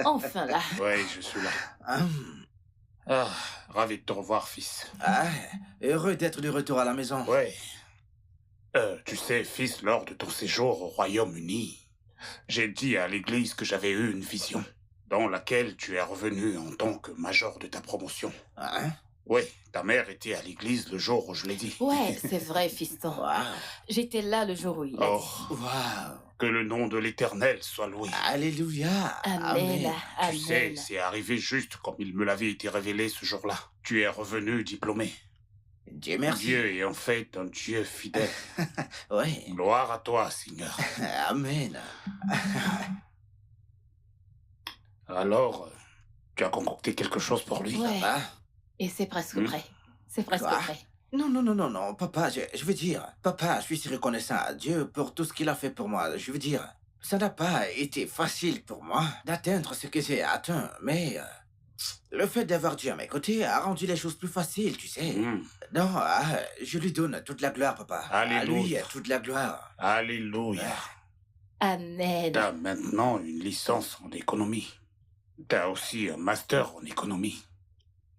Enfin là. Oui, je suis là. Hum. Ah, ravi de te revoir, fils. Ah, heureux d'être de retour à la maison. Ouais. Tu sais, fils, lors de ton séjour au Royaume-Uni, j'ai dit à l'église que j'avais eu une vision, dans laquelle tu es revenu en tant que major de ta promotion. Hein? Oui, ta mère était à l'église le jour où je l'ai dit. Ouais, c'est vrai, fiston. Waouh. J'étais là le jour où il a Oh, dit. Waouh. que le nom de l'Éternel soit loué. Alléluia. Amen. Amen. Tu sais, Amen. c'est arrivé juste comme il me l'avait été révélé ce jour-là. Tu es revenu diplômé. Dieu merci. Dieu est en fait un Dieu fidèle. Oui. Gloire à toi, Seigneur. Amen. Alors, tu as concocté quelque chose pour lui? Ouais. Papa? Et c'est presque Hmm? prêt. C'est presque Quoi? prêt. Non, papa, je veux dire, papa, je suis si reconnaissant à Dieu pour tout ce qu'il a fait pour moi. Je veux dire, ça n'a pas été facile pour moi d'atteindre ce que j'ai atteint, mais le fait d'avoir Dieu à mes côtés a rendu les choses plus faciles, tu sais. Hmm. Non, je lui donne toute la gloire, papa. À lui, Alléluia. toute la gloire. Alléluia. Amen. T'as maintenant une licence en économie. T'as aussi un master en économie.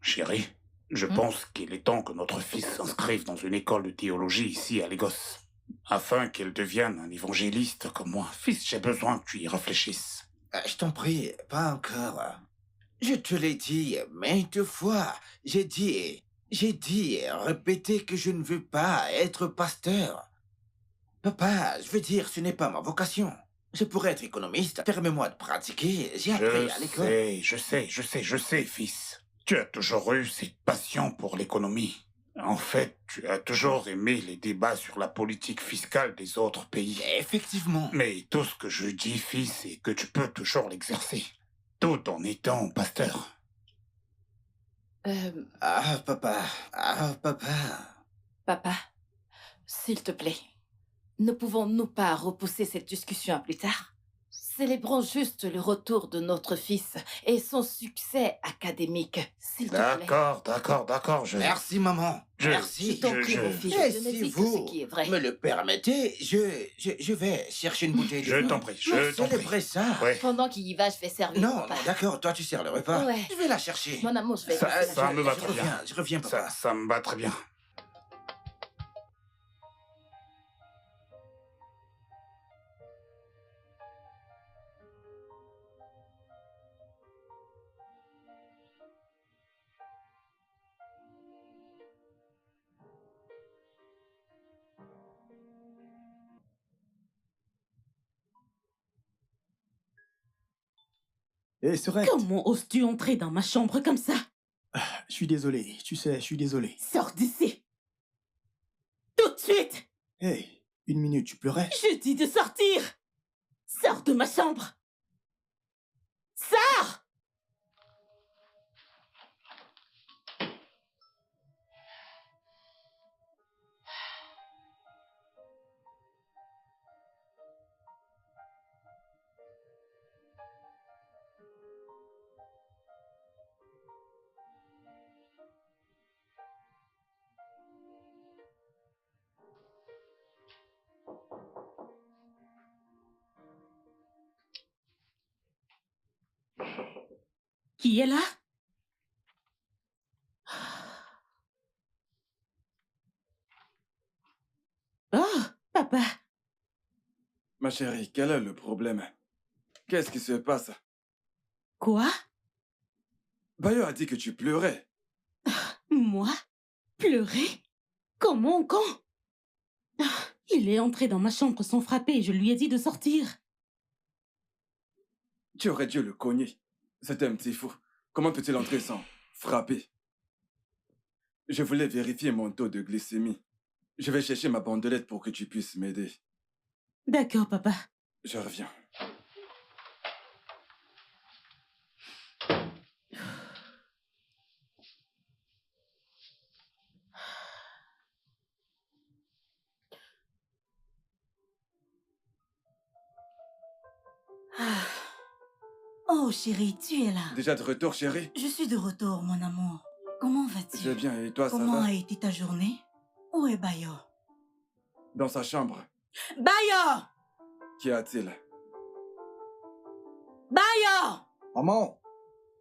Chérie, je pense qu'il est temps que notre fils s'inscrive dans une école de théologie ici à Lagos, afin qu'il devienne un évangéliste comme moi. Fils, j'ai besoin que tu y réfléchisses. Je t'en prie, pas encore. Je te l'ai dit maintes fois. J'ai dit, répété que je ne veux pas être pasteur. Papa, je veux dire, ce n'est pas ma vocation. Je pourrais être économiste. Permets-moi de pratiquer. J'ai appris à l'école. Je sais, fils. Tu as toujours eu cette passion pour l'économie. En fait, tu as toujours aimé les débats sur la politique fiscale des autres pays. Effectivement. Mais tout ce que je dis, fils, c'est que tu peux toujours l'exercer, tout en étant pasteur. Papa. Papa, s'il te plaît, ne pouvons-nous pas repousser cette discussion à plus tard? Célébrons juste le retour de notre fils et son succès académique, s'il te plaît. D'accord, Merci, maman. Je Merci. t'en prie, mon fils, Et je ne si dis que vous ce qui est vrai. me le permettez, je vais chercher une bouteille de Je vin t'en prie, pour je t'en prie. célébrer ça. Ouais. Pendant qu'il y va, je vais servir. Non, papa. d'accord, toi tu sers le repas. Ouais. Je vais la chercher. Mon amour, je vais Ça- passer la ça journée. me va très bien. Je reviens, papa. Ça me va très bien. Hé, Sorette, Comment oses-tu entrer dans ma chambre comme ça? je suis désolé, tu sais, je suis désolé. Sors d'ici! Tout de suite! Hé, une minute, tu pleurais? Je dis de sortir! Sors de ma chambre! Sors! Qui est là? Oh, papa! Ma chérie, quel est le problème? Qu'est-ce qui se passe? Quoi? Bayo a dit que tu pleurais. Moi? Pleurer? Comment? Quand? Il est entré dans ma chambre sans frapper et je lui ai dit de sortir. Tu aurais dû le cogner. C'est un petit fou. Comment peut-il entrer sans frapper? Je voulais vérifier mon taux de glycémie. Je vais chercher ma bandelette pour que tu puisses m'aider. D'accord, papa. Je reviens. Oh, chérie, tu es là. Déjà de retour, chérie? Je suis de retour, mon amour. Comment vas-tu? Je vais bien, et toi, ça Comment va? a été ta journée? Où est Bayo? Dans sa chambre. Bayo! Qu'y a-t-il? Bayo! Maman!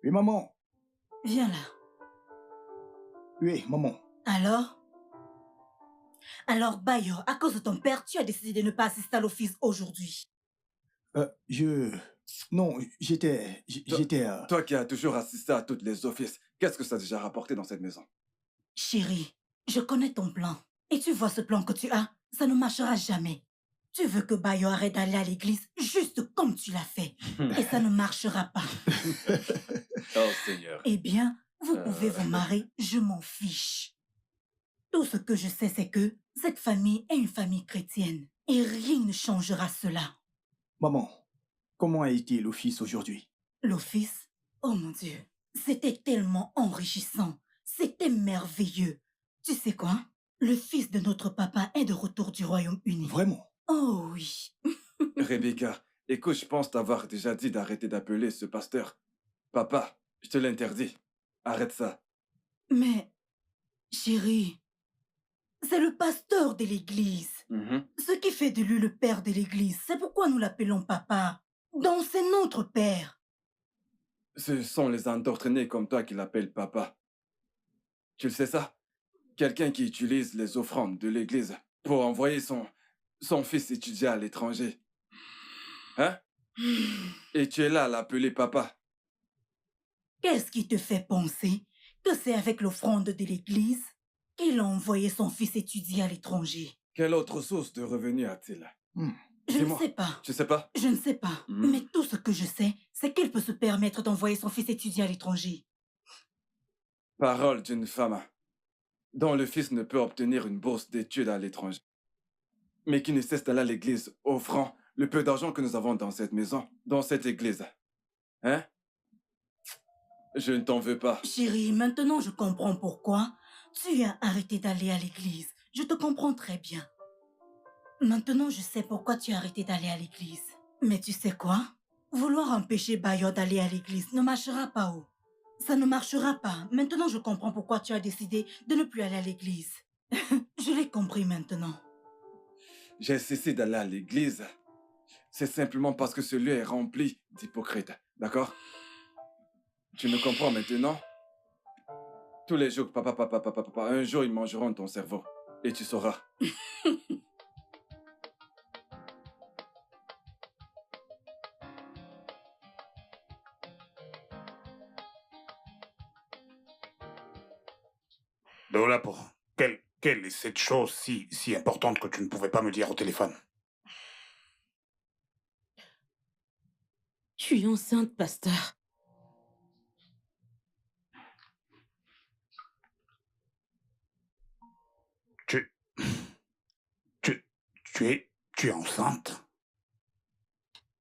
Oui, maman! Viens là. Oui, maman. Alors, Bayo, à cause de ton père, tu as décidé de ne pas assister à l'office aujourd'hui. Non, j'étais... Toi qui as toujours assisté à toutes les offices, qu'est-ce que ça a déjà rapporté dans cette maison? Chérie, je connais ton plan. Et tu vois ce plan que tu as, ça ne marchera jamais. Tu veux que Bayo arrête d'aller à l'église juste comme tu l'as fait. Et ça ne marchera pas. Oh Seigneur. Eh bien, vous pouvez vous marrer, je m'en fiche. Tout ce que je sais, c'est que cette famille est une famille chrétienne. Et rien ne changera cela. Maman, comment a été l'office aujourd'hui? L'office, oh mon Dieu, c'était tellement enrichissant. C'était merveilleux. Tu sais quoi? Le fils de notre papa est de retour du Royaume-Uni. Vraiment? Oh oui. Rebecca, écoute, je pense t'avoir déjà dit d'arrêter d'appeler ce pasteur. Papa, je te l'interdis. Arrête ça. Mais, chérie, c'est le pasteur de l'église. Ce qui fait de lui le père de l'église, c'est pourquoi nous l'appelons papa. Donc c'est notre père. Ce sont les endoctrinés comme toi qui l'appellent papa. Tu le sais ça? Quelqu'un qui utilise les offrandes de l'église pour envoyer son fils étudier à l'étranger. Hein? Et tu es là à l'appeler papa. Qu'est-ce qui te fait penser que c'est avec l'offrande de l'église qu'il a envoyé son fils étudier à l'étranger? Quelle autre source de revenus a-t-il? Je ne Dis-moi. sais pas. Tu sais pas? Je ne sais pas. Mais tout ce que je sais, c'est qu'il peut se permettre d'envoyer son fils étudier à l'étranger. Parole d'une femme dont le fils ne peut obtenir une bourse d'études à l'étranger, mais qui ne cesse d'aller à l'église offrant le peu d'argent que nous avons dans cette maison, dans cette église. Hein? Je ne t'en veux pas. Chérie, maintenant je comprends pourquoi tu as arrêté d'aller à l'église. Je te comprends très bien. Maintenant, je sais pourquoi tu as arrêté d'aller à l'église. Mais tu sais quoi? Vouloir empêcher Bayo d'aller à l'église ne marchera pas, oh. Ça ne marchera pas. Maintenant, je comprends pourquoi tu as décidé de ne plus aller à l'église. Je l'ai compris maintenant. J'ai cessé d'aller à l'église. C'est simplement parce que ce lieu est rempli d'hypocrites. D'accord? Tu me comprends maintenant? Tous les jours, papa, un jour ils mangeront ton cerveau. Et tu sauras. Dolapo, quelle est cette chose si importante que tu ne pouvais pas me dire au téléphone? Je suis enceinte, pasteur. Tu... Tu es enceinte?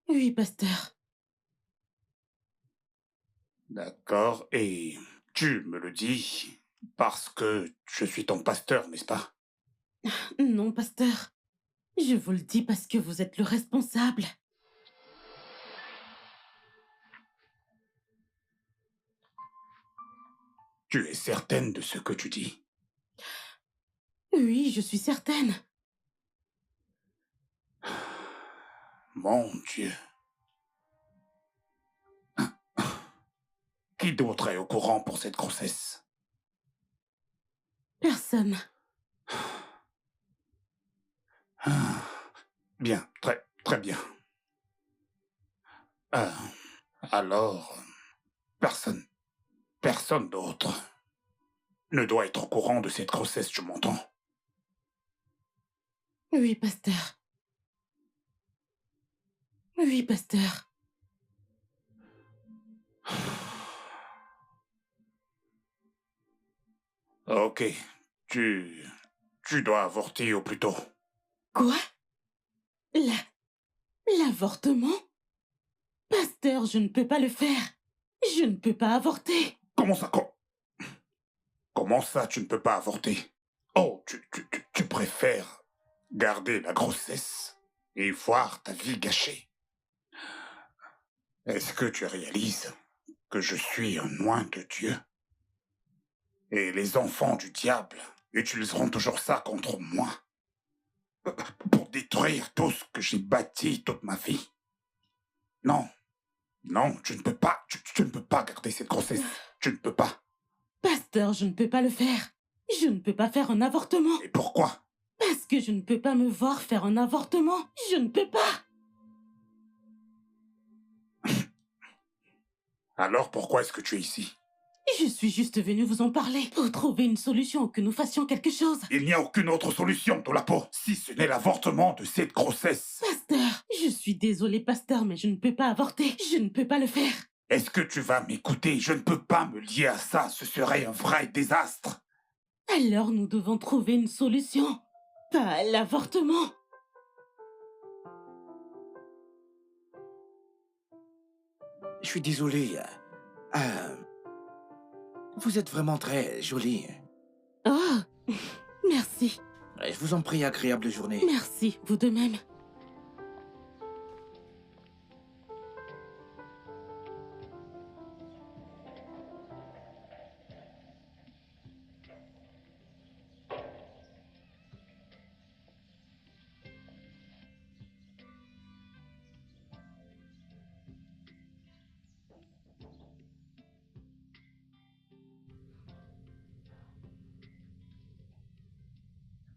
Oui, pasteur. D'accord, et tu me le dis parce que je suis ton pasteur, n'est-ce pas? Non, pasteur. Je vous le dis parce que vous êtes le responsable. Tu es certaine de ce que tu dis? Oui, je suis certaine. Mon Dieu. Qui d'autre est au courant pour cette grossesse? Personne. Bien, très bien. Alors, personne d'autre ne doit être au courant de cette grossesse, tu m'entends? Oui, pasteur. Oui, pasteur. Ok, tu dois avorter au plus tôt. Quoi? L'avortement? Pasteur, je ne peux pas le faire. Je ne peux pas avorter. Comment ça, tu ne peux pas avorter? Oh, tu préfères garder la grossesse et voir ta vie gâchée. Est-ce que tu réalises que je suis un oint de Dieu? Et les enfants du diable utiliseront toujours ça contre moi pour détruire tout ce que j'ai bâti toute ma vie. Non, non, tu ne peux pas, tu ne peux pas garder cette grossesse. Tu ne peux pas. Pasteur, je ne peux pas le faire. Je ne peux pas faire un avortement. Et pourquoi? Parce que je ne peux pas me voir faire un avortement. Je ne peux pas. Alors pourquoi est-ce que tu es ici? Je suis juste venue vous en parler pour trouver une solution, que nous fassions quelque chose. Il n'y a aucune autre solution, Dolapo, si ce n'est l'avortement de cette grossesse. Pasteur, je suis désolée, pasteur, mais je ne peux pas avorter. Je ne peux pas le faire. Est-ce que tu vas m'écouter? Je ne peux pas me lier à ça, ce serait un vrai désastre. Alors nous devons trouver une solution. Pas l'avortement. Je suis désolé. Vous êtes vraiment très jolie. Oh, merci. Je vous en prie, agréable journée. Merci, vous de même.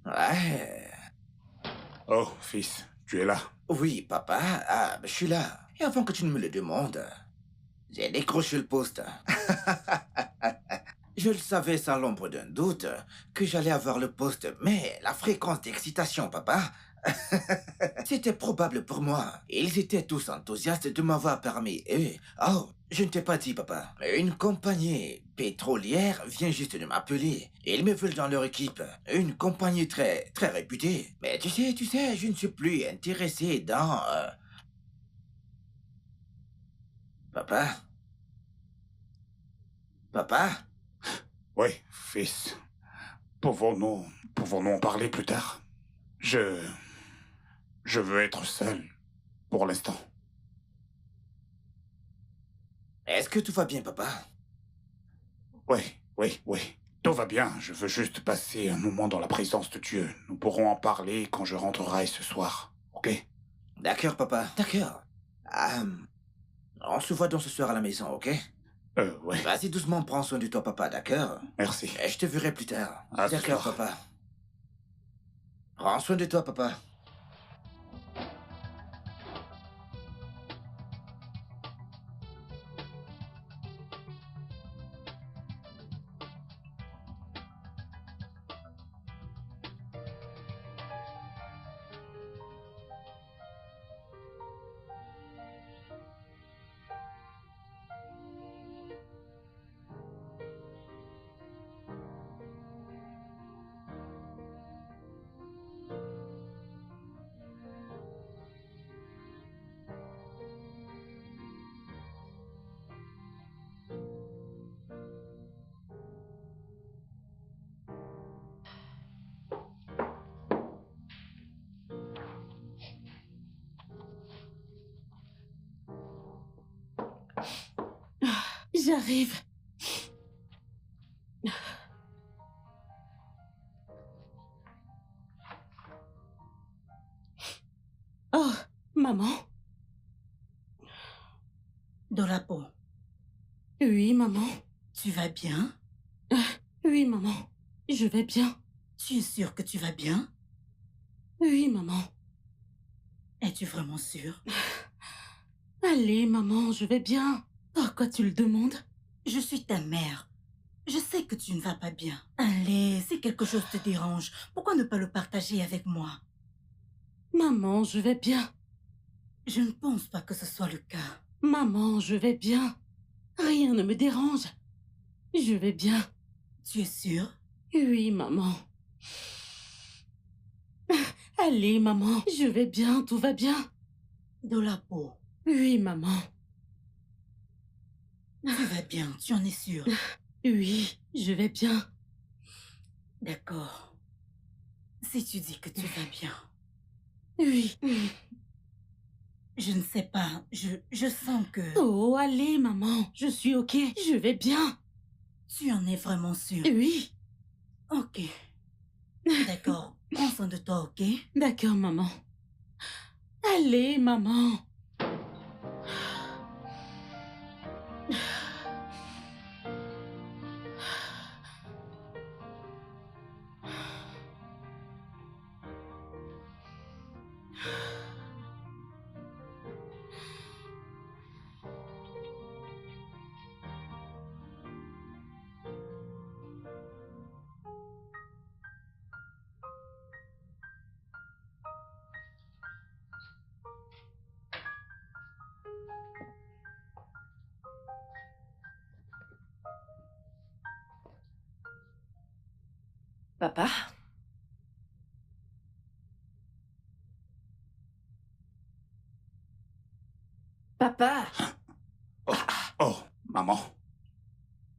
Ouais. Oh, fils, tu es là. Oui, papa. Je suis là. Et avant que tu ne me le demandes, j'ai décroché le poste. Je le savais sans l'ombre d'un doute que j'allais avoir le poste, mais la fréquence d'excitation, papa, c'était probable pour moi. Ils étaient tous enthousiastes de m'avoir parmi eux. Oh, je ne t'ai pas dit, papa. Une compagnie pétrolière vient juste de m'appeler. Ils me veulent dans leur équipe. Une compagnie très réputée. Mais tu sais, je ne suis plus intéressé dans... Papa? Papa? Oui, fils. Pouvons-nous en parler plus tard? Je veux être seul pour l'instant. Est-ce que tout va bien, papa? Oui, oui, oui. Tout va bien. Je veux juste passer un moment dans la présence de Dieu. Nous pourrons en parler quand je rentrerai ce soir. Ok? D'accord, papa. D'accord. On se voit donc ce soir à la maison, ok? Oui. Vas-y doucement, prends soin de toi, papa, d'accord? Merci. Et je te verrai plus tard. À ce D'accord, soir. papa. Prends soin de toi, papa. J'arrive. Oh, maman. Dolapo, Oui, maman. tu vas bien? Oui, maman. Je vais bien. Tu es sûre que tu vas bien? Oui, maman. Es-tu vraiment sûre? Allez, maman, je vais bien. Pourquoi tu le demandes? Je suis ta mère. Je sais que tu ne vas pas bien. Allez, si quelque chose te dérange, pourquoi ne pas le partager avec moi? Maman, je vais bien. Je ne pense pas que ce soit le cas. Maman, je vais bien. Rien ne me dérange. Je vais bien. Tu es sûre? Oui, maman. Allez, maman, je vais bien, tout va bien. Dolapo, Oui, maman. tu vas bien, tu en es sûre? Oui, je vais bien. D'accord. Si tu dis que tu vas bien. Oui. Je ne sais pas. Je sens que... Oh, allez, maman, je suis ok, je vais bien. Tu en es vraiment sûr? Oui, Ok. D'accord. Prends soin de toi, ok? d'accord, maman. Allez, maman. Papa? Papa, Oh, oh, maman.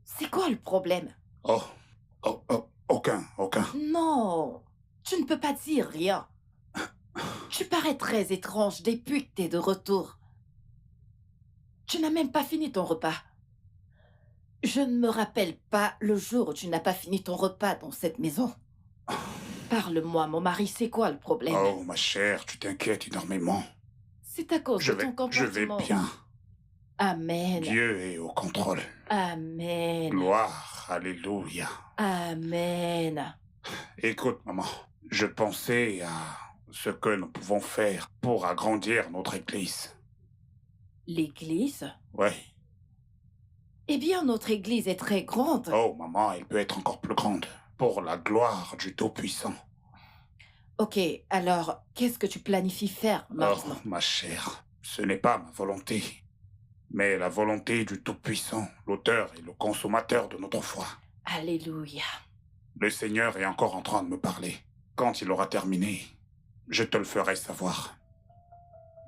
c'est quoi le problème? Oh, aucun. Non, tu ne peux pas dire rien. Tu parais très étrange depuis que t'es de retour. Tu n'as même pas fini ton repas. Je ne me rappelle pas le jour où tu n'as pas fini ton repas dans cette maison. Parle-moi, mon mari, c'est quoi le problème? Oh, ma chère, tu t'inquiètes énormément. C'est à cause de ton Je vais comportement. bien. Amen. Dieu est au contrôle. Amen. Gloire, alléluia. Amen. Écoute, maman, je pensais à ce que nous pouvons faire pour agrandir notre église. L'église? Ouais. Eh bien, notre église est très grande. Oh, maman, elle peut être encore plus grande. Pour la gloire du Tout-Puissant. Ok, alors, qu'est-ce que tu planifies faire maintenant? Oh, ma chère, ce n'est pas ma volonté, mais la volonté du Tout-Puissant, l'auteur et le consommateur de notre foi. Alléluia. Le Seigneur est encore en train de me parler. Quand il aura terminé, je te le ferai savoir.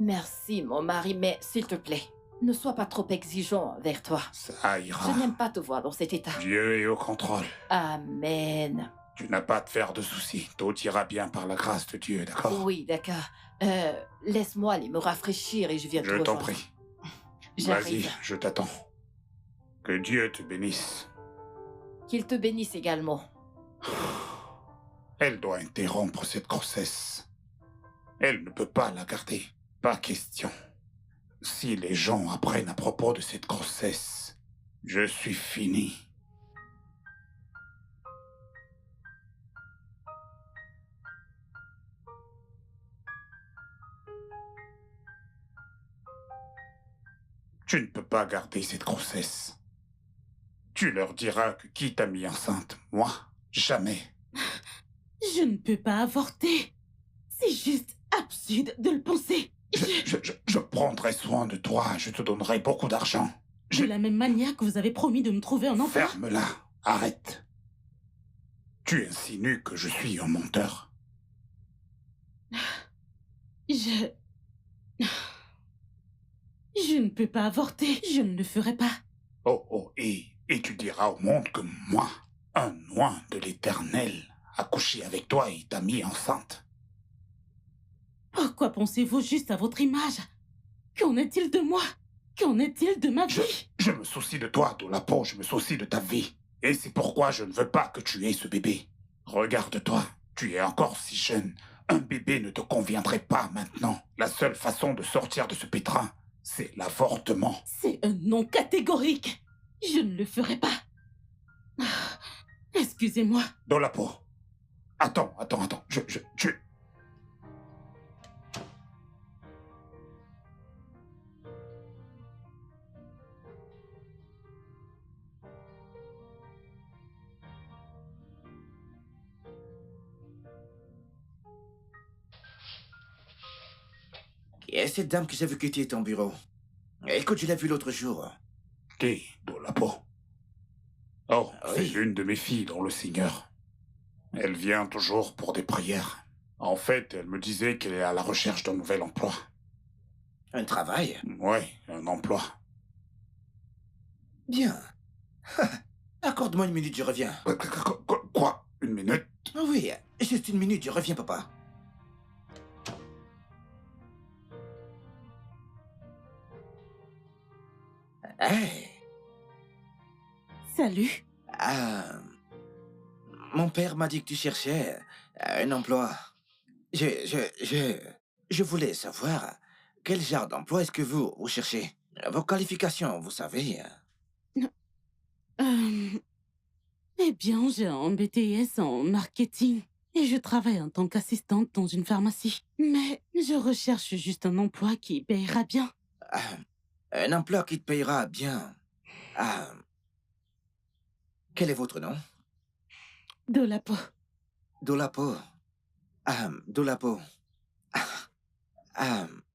Merci, mon mari, mais s'il te plaît, ne sois pas trop exigeant envers toi. Ça Je ira. n'aime pas te voir dans cet état. Dieu est au contrôle. Amen. Tu n'as pas à te faire de soucis. Tout ira bien par la grâce de Dieu, d'accord? Oui, d'accord. Laisse-moi aller me rafraîchir et je viens te Je t'en rejoindre. prie. Vas-y, J'arrive. je t'attends. Que Dieu te bénisse. Qu'il te bénisse également. Elle doit interrompre cette grossesse. Elle ne peut pas la garder. Pas question. Si les gens apprennent à propos de cette grossesse, je suis fini. Tu ne peux pas garder cette grossesse. Tu leur diras que qui t'a mis enceinte? Moi? Jamais. Je ne peux pas avorter. C'est juste absurde de le penser. Je prendrai soin de toi. Je te donnerai beaucoup d'argent. De la même manière que vous avez promis de me trouver un emploi. Ferme-la. Arrête. Tu insinues que je suis un menteur. Je ne peux pas avorter. Je ne le ferai pas. Oh, et tu diras au monde que moi, un oint de l'Éternel, a couché avec toi et t'a mis enceinte. Pourquoi pensez-vous juste à votre image? Qu'en est-il de moi? Qu'en est-il de ma vie? Je me soucie de toi, Dolapo, je me soucie de ta vie. Et c'est pourquoi je ne veux pas que tu aies ce bébé. Regarde-toi, tu es encore si jeune. Un bébé ne te conviendrait pas maintenant. La seule façon de sortir de ce pétrin, c'est l'avortement. C'est un non catégorique. Je ne le ferai pas. Excusez-moi. Dolapo. Attends. Tu... Qui est cette dame que j'ai vu quitter ton bureau? Écoute, je l'ai vue l'autre jour. Qui, Dolapo? Oh, Ah c'est oui. une de mes filles dans le Seigneur. Elle vient toujours pour des prières. En fait, elle me disait qu'elle est à la recherche d'un nouvel emploi. Un travail? Ouais, un emploi. Bien. Accorde-moi une minute, je reviens. Quoi? Une minute? Ah oui, juste une minute, je reviens, papa. Hey, Salut. ah, mon père m'a dit que tu cherchais un emploi. Je, je, je, je voulais savoir quel genre d'emploi est-ce que vous cherchez? Vos qualifications, vous savez. Euh, eh bien, j'ai un BTS en marketing et je travaille en tant qu'assistante dans une pharmacie. Mais je recherche juste un emploi qui payera bien. Ah, un emploi qui te payera bien. Ah, quel est votre nom? De la peau. Dolapo. Dolapo.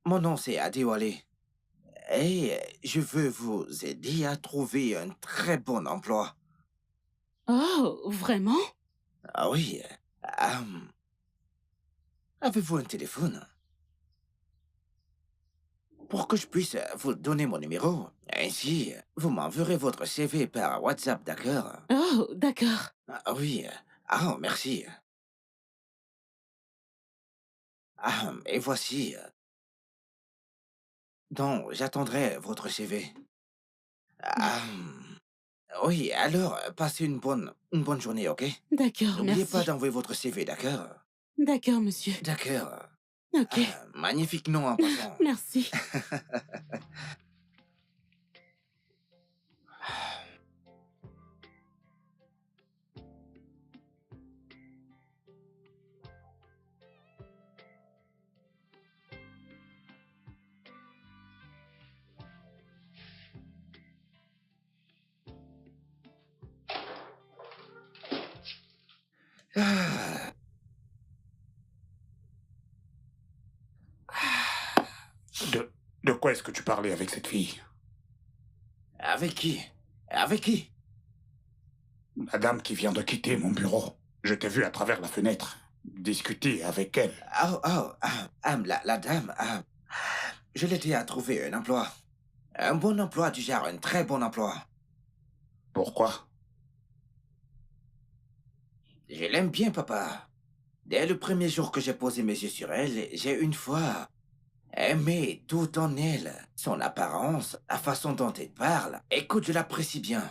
Mon nom c'est Adewale. Et je veux vous aider à trouver un très bon emploi. Oh, vraiment? Ah oui. Avez-vous un téléphone? Pour que je puisse vous donner mon numéro. Ainsi, vous m'enverrez votre CV par WhatsApp, d'accord? Oh, d'accord. Ah oui. Ah, merci. Et voici. Donc, j'attendrai votre CV. Ah, oui, alors, passez une bonne journée, ok? D'accord, N'oubliez pas merci. d'envoyer votre CV, d'accord? D'accord, monsieur. D'accord. Ok, Magnifique nom en passant. merci. Ah, De quoi est-ce que tu parlais avec cette fille? avec qui? Avec qui? La dame qui vient de quitter mon bureau. Je t'ai vu à travers la fenêtre. Discuter avec elle. La dame. Je l'ai à trouver un emploi. Un bon emploi du genre, un très bon emploi. Pourquoi? Je l'aime bien, papa. Dès le premier jour que j'ai posé mes yeux sur elle, j'ai une fois aimé tout en elle. Son apparence, la façon dont elle parle. Écoute, je l'apprécie bien.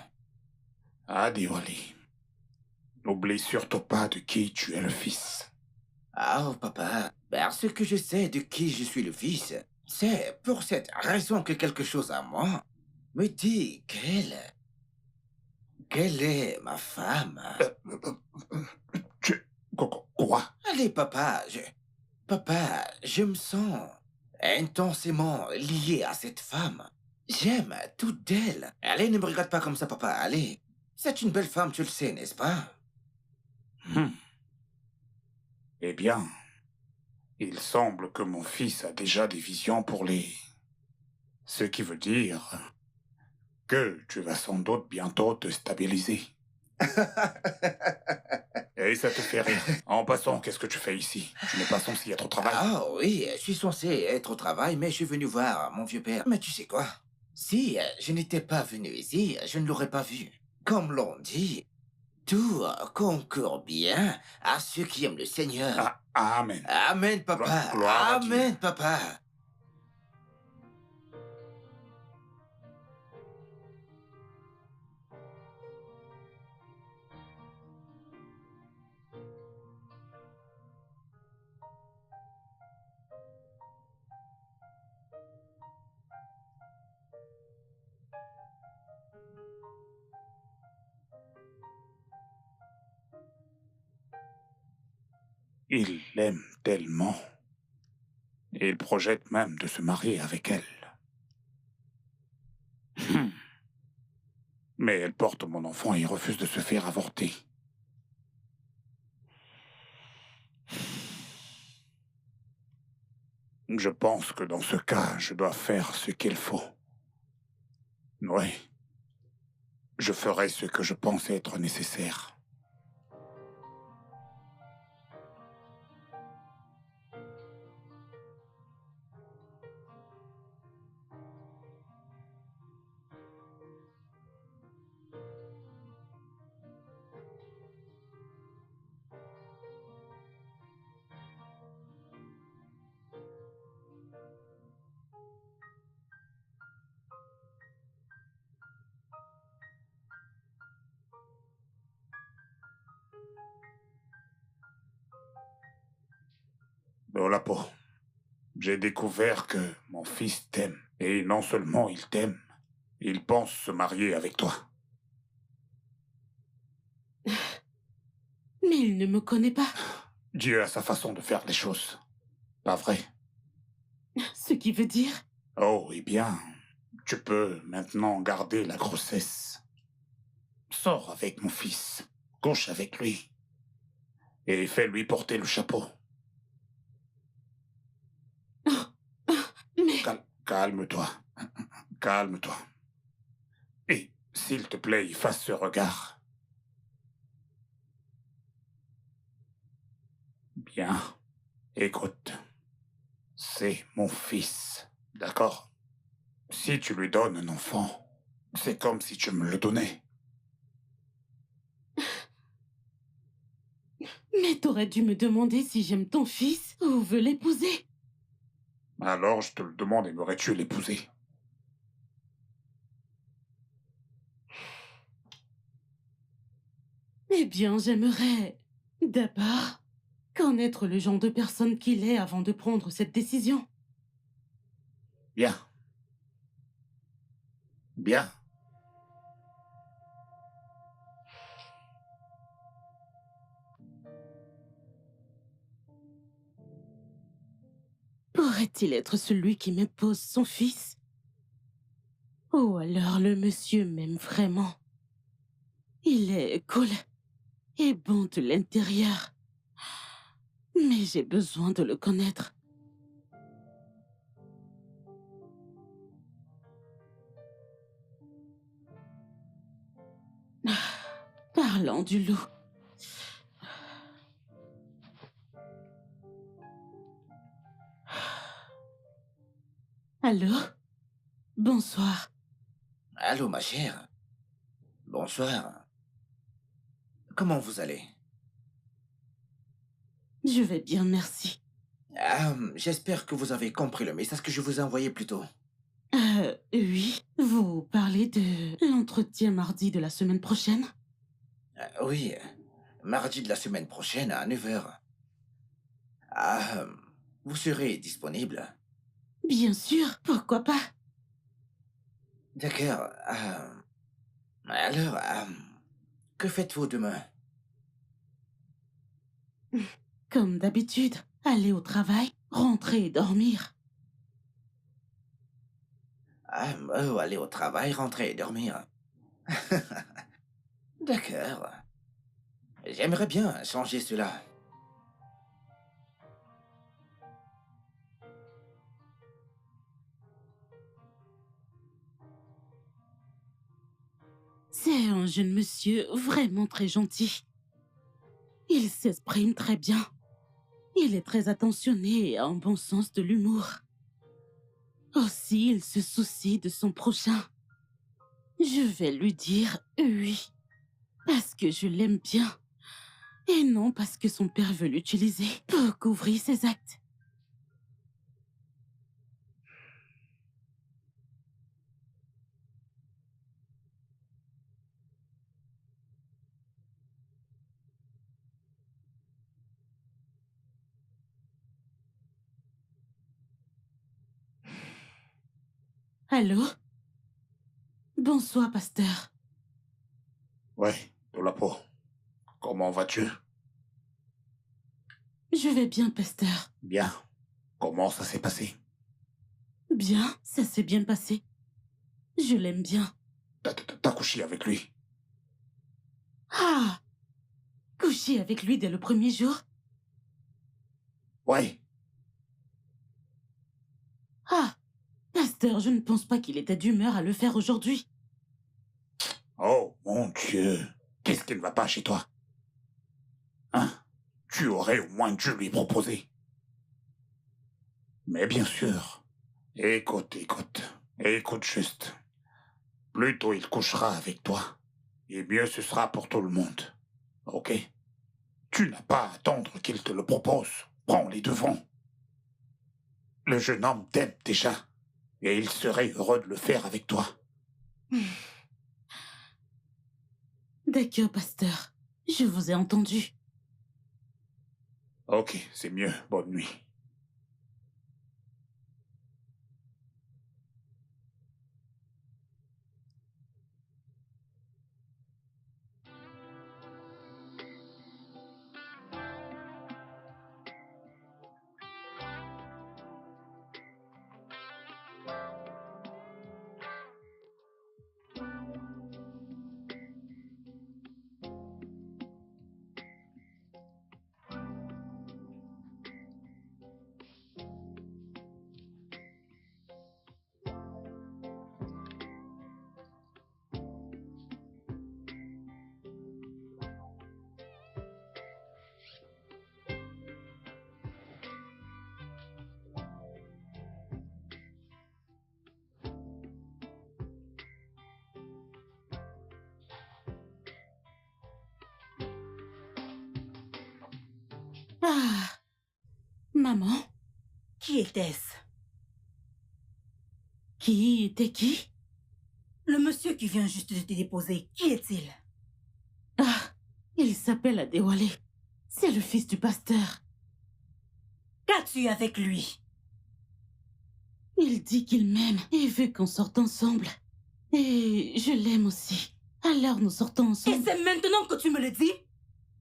Adewale. N'oublie surtout pas de qui tu es le fils. Papa, parce que je sais de qui je suis le fils. C'est pour cette raison que quelque chose à moi me dit qu'elle est ma femme. Tu... Quoi? Allez, papa, je me sens intensément lié à cette femme. J'aime toute d'elle. Allez, ne me regarde pas comme ça, papa, allez. C'est une belle femme, tu le sais, n'est-ce pas? Hmm. Eh bien, il semble que mon fils a déjà des visions pour les... Ce qui veut dire que tu vas sans doute bientôt te stabiliser. Et ça te fait rire. En passant, qu'est-ce que tu fais ici? Tu n'es pas censé être au travail. Ah oui, je suis censé être au travail, mais je suis venu voir mon vieux père. Mais tu sais quoi? Si je n'étais pas venu ici, je ne l'aurais pas vu. Comme l'on dit, tout concourt bien à ceux qui aiment le Seigneur. Amen. Amen, papa. Gloire à Dieu. Amen, papa. Il l'aime tellement. Il projette même de se marier avec elle. Hmm. Mais elle porte mon enfant et refuse de se faire avorter. Je pense que dans ce cas, je dois faire ce qu'il faut. Oui. Je ferai ce que je pense être nécessaire. Dans la peau. J'ai découvert que mon fils t'aime. Et non seulement il t'aime, il pense se marier avec toi. Mais il ne me connaît pas. Dieu a sa façon de faire les choses. Pas vrai? Ce qui veut dire... Oh, eh bien, tu peux maintenant garder la grossesse. Sors avec mon fils, couche avec lui, et fais-lui porter le chapeau. Mais... Calme-toi. Calme-toi. Et, s'il te plaît, efface ce regard. Bien. Écoute. C'est mon fils. D'accord? Si tu lui donnes un enfant, c'est comme si tu me le donnais. Mais t'aurais dû me demander si j'aime ton fils ou veux l'épouser. Alors je te le demande, aimerais-tu l'épouser? Eh bien, j'aimerais d'abord connaître le genre de personne qu'il est avant de prendre cette décision. Bien. Bien. Pourrait-il être celui qui m'impose son fils? Ou alors le monsieur m'aime vraiment? Il est cool et bon de l'intérieur. Mais j'ai besoin de le connaître. Parlons du loup. Allô? Bonsoir. Allô, ma chère. Bonsoir. Comment vous allez? Je vais bien, merci. J'espère que vous avez compris le message que je vous ai envoyé plus tôt. Oui. Vous parlez de l'entretien mardi de la semaine prochaine? Oui, mardi de la semaine prochaine à 9 heures. Vous serez disponible? Bien sûr, pourquoi pas? D'accord. Alors, que faites-vous demain? Comme d'habitude, aller au travail, rentrer et dormir. Aller au travail, rentrer et dormir. D'accord. J'aimerais bien changer cela. C'est un jeune monsieur vraiment très gentil. Il s'exprime très bien. Il est très attentionné et a un bon sens de l'humour. Aussi, il se soucie de son prochain. Je vais lui dire oui, parce que je l'aime bien, et non parce que son père veut l'utiliser pour couvrir ses actes. Allô? Bonsoir, pasteur. Ouais, de la peau. Comment vas-tu? Je vais bien, pasteur. Bien. Comment ça s'est passé? Bien, ça s'est bien passé. Je l'aime bien. T'as couché avec lui? Ah! Coucher avec lui dès le premier jour? Ouais. Ah! Pasteur, je ne pense pas qu'il était d'humeur à le faire aujourd'hui. Oh, mon Dieu. Qu'est-ce qui ne va pas chez toi? Hein? Tu aurais au moins dû lui proposer. Mais bien sûr. Écoute, écoute. Écoute juste. Plus tôt il couchera avec toi, et mieux ce sera pour tout le monde. Ok? Tu n'as pas à attendre qu'il te le propose. Prends les devants. Le jeune homme t'aime déjà, et il serait heureux de le faire avec toi. D'accord, pasteur. Je vous ai entendu. Ok, c'est mieux. Bonne nuit. Ah, maman, Qui était-ce? qui était qui? Le monsieur qui vient juste de te déposer, qui est-il? Ah, il s'appelle Adewale. C'est le fils du pasteur. Qu'as-tu avec lui? Il dit qu'il m'aime et veut qu'on sorte ensemble. Et je l'aime aussi. Alors nous sortons Et ensemble. c'est maintenant que tu me le dis?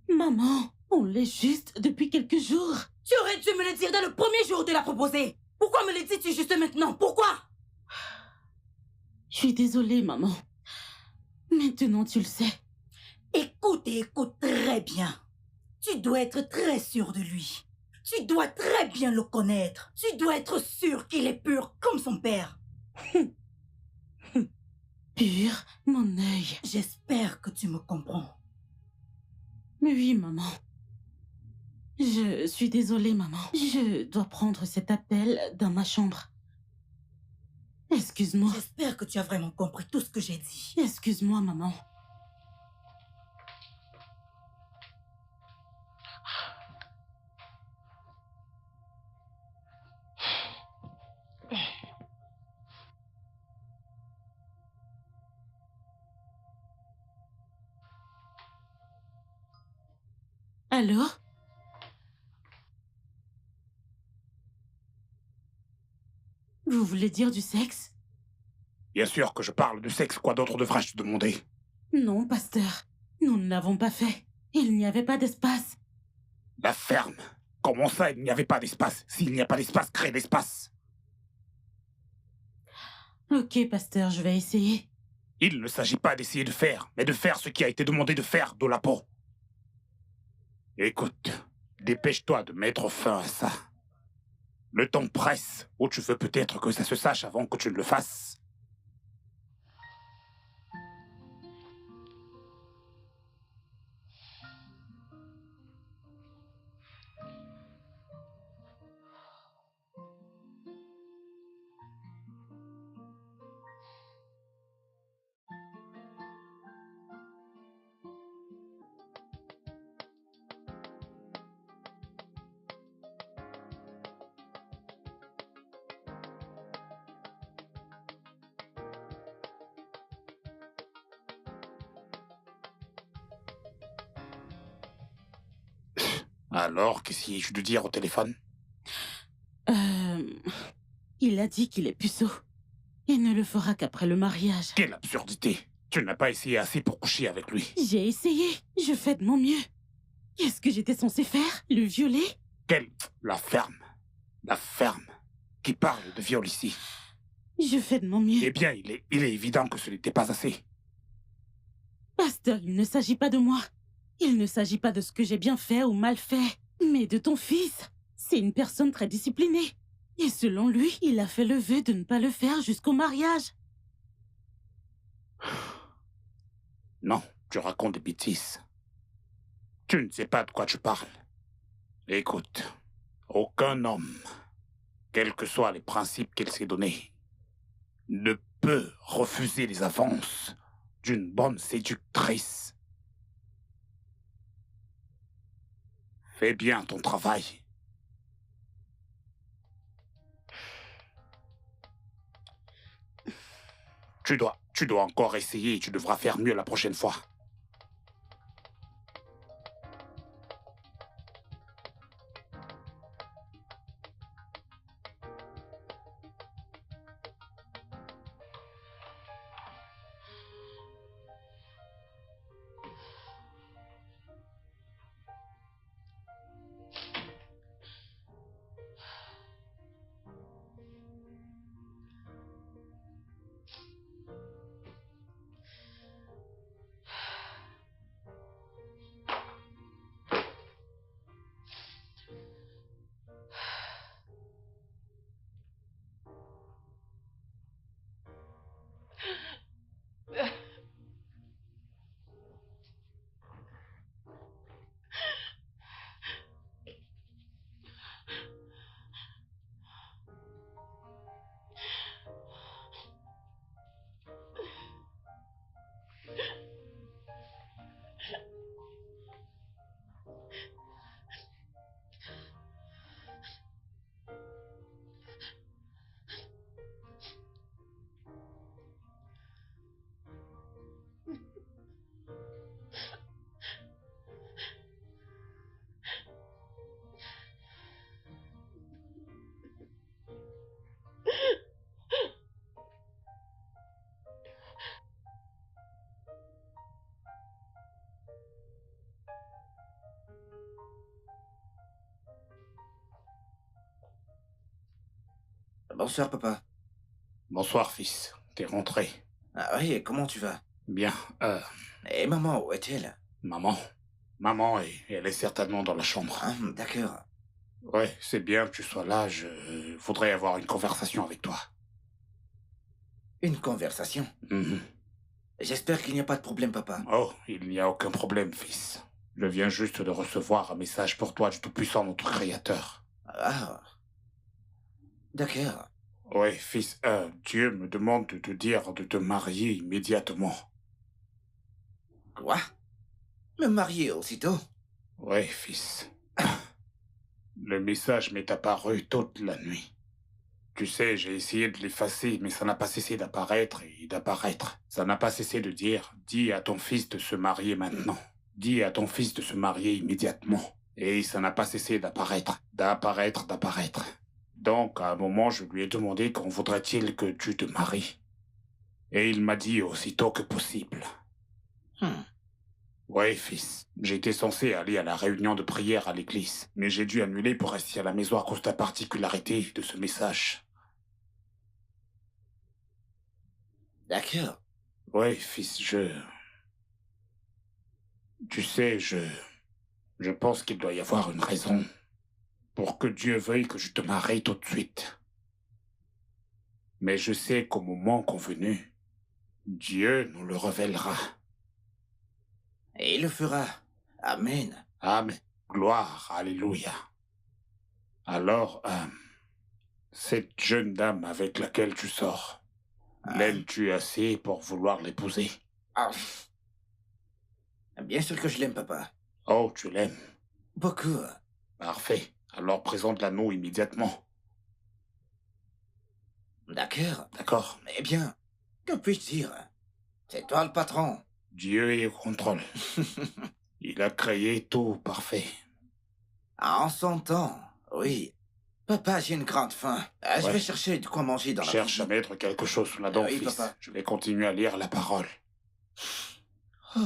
Maman, on l'est juste depuis quelques jours. Tu aurais dû me le dire dès le premier jour de la proposer. Pourquoi me le dis-tu juste maintenant? Pourquoi? Je suis désolée, maman. Maintenant, tu le sais. Écoute et écoute très bien. Tu dois être très sûr de lui. Tu dois très bien le connaître. Tu dois être sûr qu'il est pur comme son père. Pur, mon œil. J'espère que tu me comprends. Mais oui, maman. Je suis désolée, maman. Je dois prendre cet appel dans ma chambre. Excuse-moi. J'espère que tu as vraiment compris tout ce que j'ai dit. Excuse-moi, maman. Alors? Vous voulez dire du sexe? Bien sûr que je parle de sexe, quoi d'autre devrais-je te demander? Non, pasteur. Nous ne l'avons pas fait. Il n'y avait pas d'espace. La ferme. Comment ça, il n'y avait pas d'espace? S'il n'y a pas d'espace, crée l'espace. Ok, pasteur, je vais essayer. Il ne s'agit pas d'essayer de faire, mais de faire ce qui a été demandé de faire de la peau. Écoute, dépêche-toi de mettre fin à ça. Le temps presse, ou tu veux peut-être que ça se sache avant que tu ne le fasses. Alors, qu'essayais-je de dire au téléphone? Il a dit qu'il est puceau. Et ne le fera qu'après le mariage. Quelle absurdité! Tu n'as pas essayé assez pour coucher avec lui. J'ai essayé. Je fais de mon mieux. Qu'est-ce que j'étais censée faire? Le violer? Quelle... La ferme. La ferme. Qui parle de viol ici. Je fais de mon mieux. Eh bien, il est évident que ce n'était pas assez. Pasteur, il ne s'agit pas de moi. Il ne s'agit pas de ce que j'ai bien fait ou mal fait, mais de ton fils. C'est une personne très disciplinée. Et selon lui, il a fait le vœu de ne pas le faire jusqu'au mariage. Non, tu racontes des bêtises. Tu ne sais pas de quoi tu parles. Écoute, aucun homme, quels que soient les principes qu'il s'est donnés, ne peut refuser les avances d'une bonne séductrice. Fais bien ton travail. Tu dois encore essayer et tu devras faire mieux la prochaine fois. Bonsoir, papa. Bonsoir, fils. T'es rentré. Ah oui, et comment tu vas? Bien. Et maman, où est-elle? Maman. Maman, elle est certainement dans la chambre. Ah, d'accord. Ouais, c'est bien que tu sois là. Je voudrais avoir une conversation avec toi. Une conversation. Mhm. J'espère qu'il n'y a pas de problème, papa. Oh, il n'y a aucun problème, fils. Je viens juste de recevoir un message pour toi du Tout-Puissant, notre Créateur. Ah, d'accord. Ouais, fils, Dieu me demande de te dire de te marier immédiatement. Quoi? Me marier aussitôt? Ouais, fils. Le message m'est apparu toute la nuit. Tu sais, j'ai essayé de l'effacer, mais ça n'a pas cessé d'apparaître et d'apparaître. Ça n'a pas cessé de dire, dis à ton fils de se marier maintenant. Dis à ton fils de se marier immédiatement. Et ça n'a pas cessé d'apparaître, d'apparaître, d'apparaître. Donc, à un moment, je lui ai demandé quand voudrait-il que tu te maries. Et il m'a dit aussitôt que possible. Hmm. Ouais, fils. J'étais censé aller à la réunion de prière à l'église, mais j'ai dû annuler pour rester à la maison à cause de la particularité de ce message. D'accord. Ouais, fils, Tu sais, je pense qu'il doit y avoir une raison pour que Dieu veuille que je te marie tout de suite. Mais je sais qu'au moment convenu, Dieu nous le révélera. Et il le fera. Amen. Amen. Gloire, alléluia. Alors, cette jeune dame avec laquelle tu sors, l'aimes-tu assez pour vouloir l'épouser? Ah. Bien sûr que je l'aime, papa. Oh, tu l'aimes. Beaucoup. Parfait. Alors présente-la nous immédiatement. D'accord. D'accord? Eh bien, que puis-je dire? C'est toi le patron. Dieu est au contrôle. Il a créé tout parfait. En son temps, oui. Papa, j'ai une grande faim. Je Ouais. vais chercher de quoi manger dans la Cherche à cuisine. mettre quelque chose sous la dent, Oui, fils. papa. Je vais continuer à lire la parole. Oh.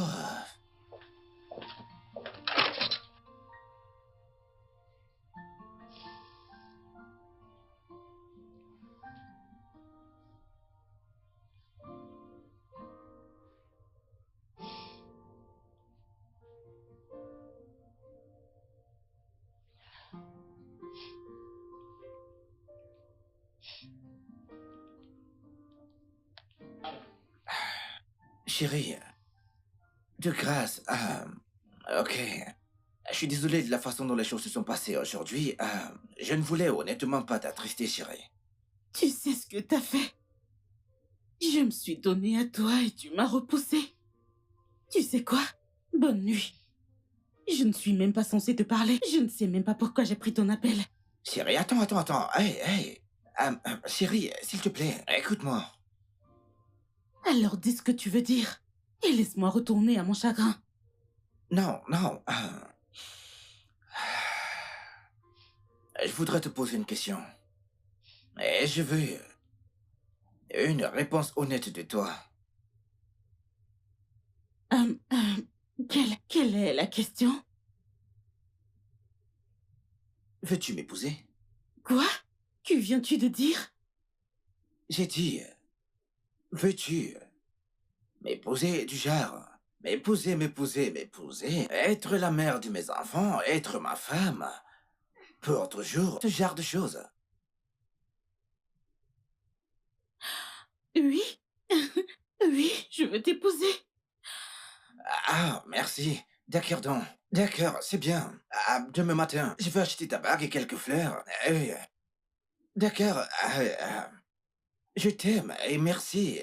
Chérie, de grâce, ok. Je suis désolé de la façon dont les choses se sont passées aujourd'hui. Je ne voulais honnêtement pas t'attrister, chérie. Tu sais ce que t'as fait? Je me suis donnée à toi et tu m'as repoussé. Tu sais quoi? Bonne nuit. Je ne suis même pas censée te parler. Je ne sais même pas pourquoi j'ai pris ton appel. Chérie, attends. Hey. Chérie, s'il te plaît, écoute-moi. Alors dis ce que tu veux dire. Et laisse-moi retourner à mon chagrin. Non. Je voudrais te poser une question. Et je veux une réponse honnête de toi. Quelle est la question? Veux-tu m'épouser? Quoi? Que viens-tu de dire? J'ai dit, veux-tu m'épouser du genre? M'épouser, être la mère de mes enfants, être ma femme, pour toujours, ce genre de choses. Oui. Oui, je veux t'épouser. Ah, merci. D'accord donc. D'accord, c'est bien. Demain matin, je vais acheter ta bague et quelques fleurs. D'accord. Je t'aime et merci.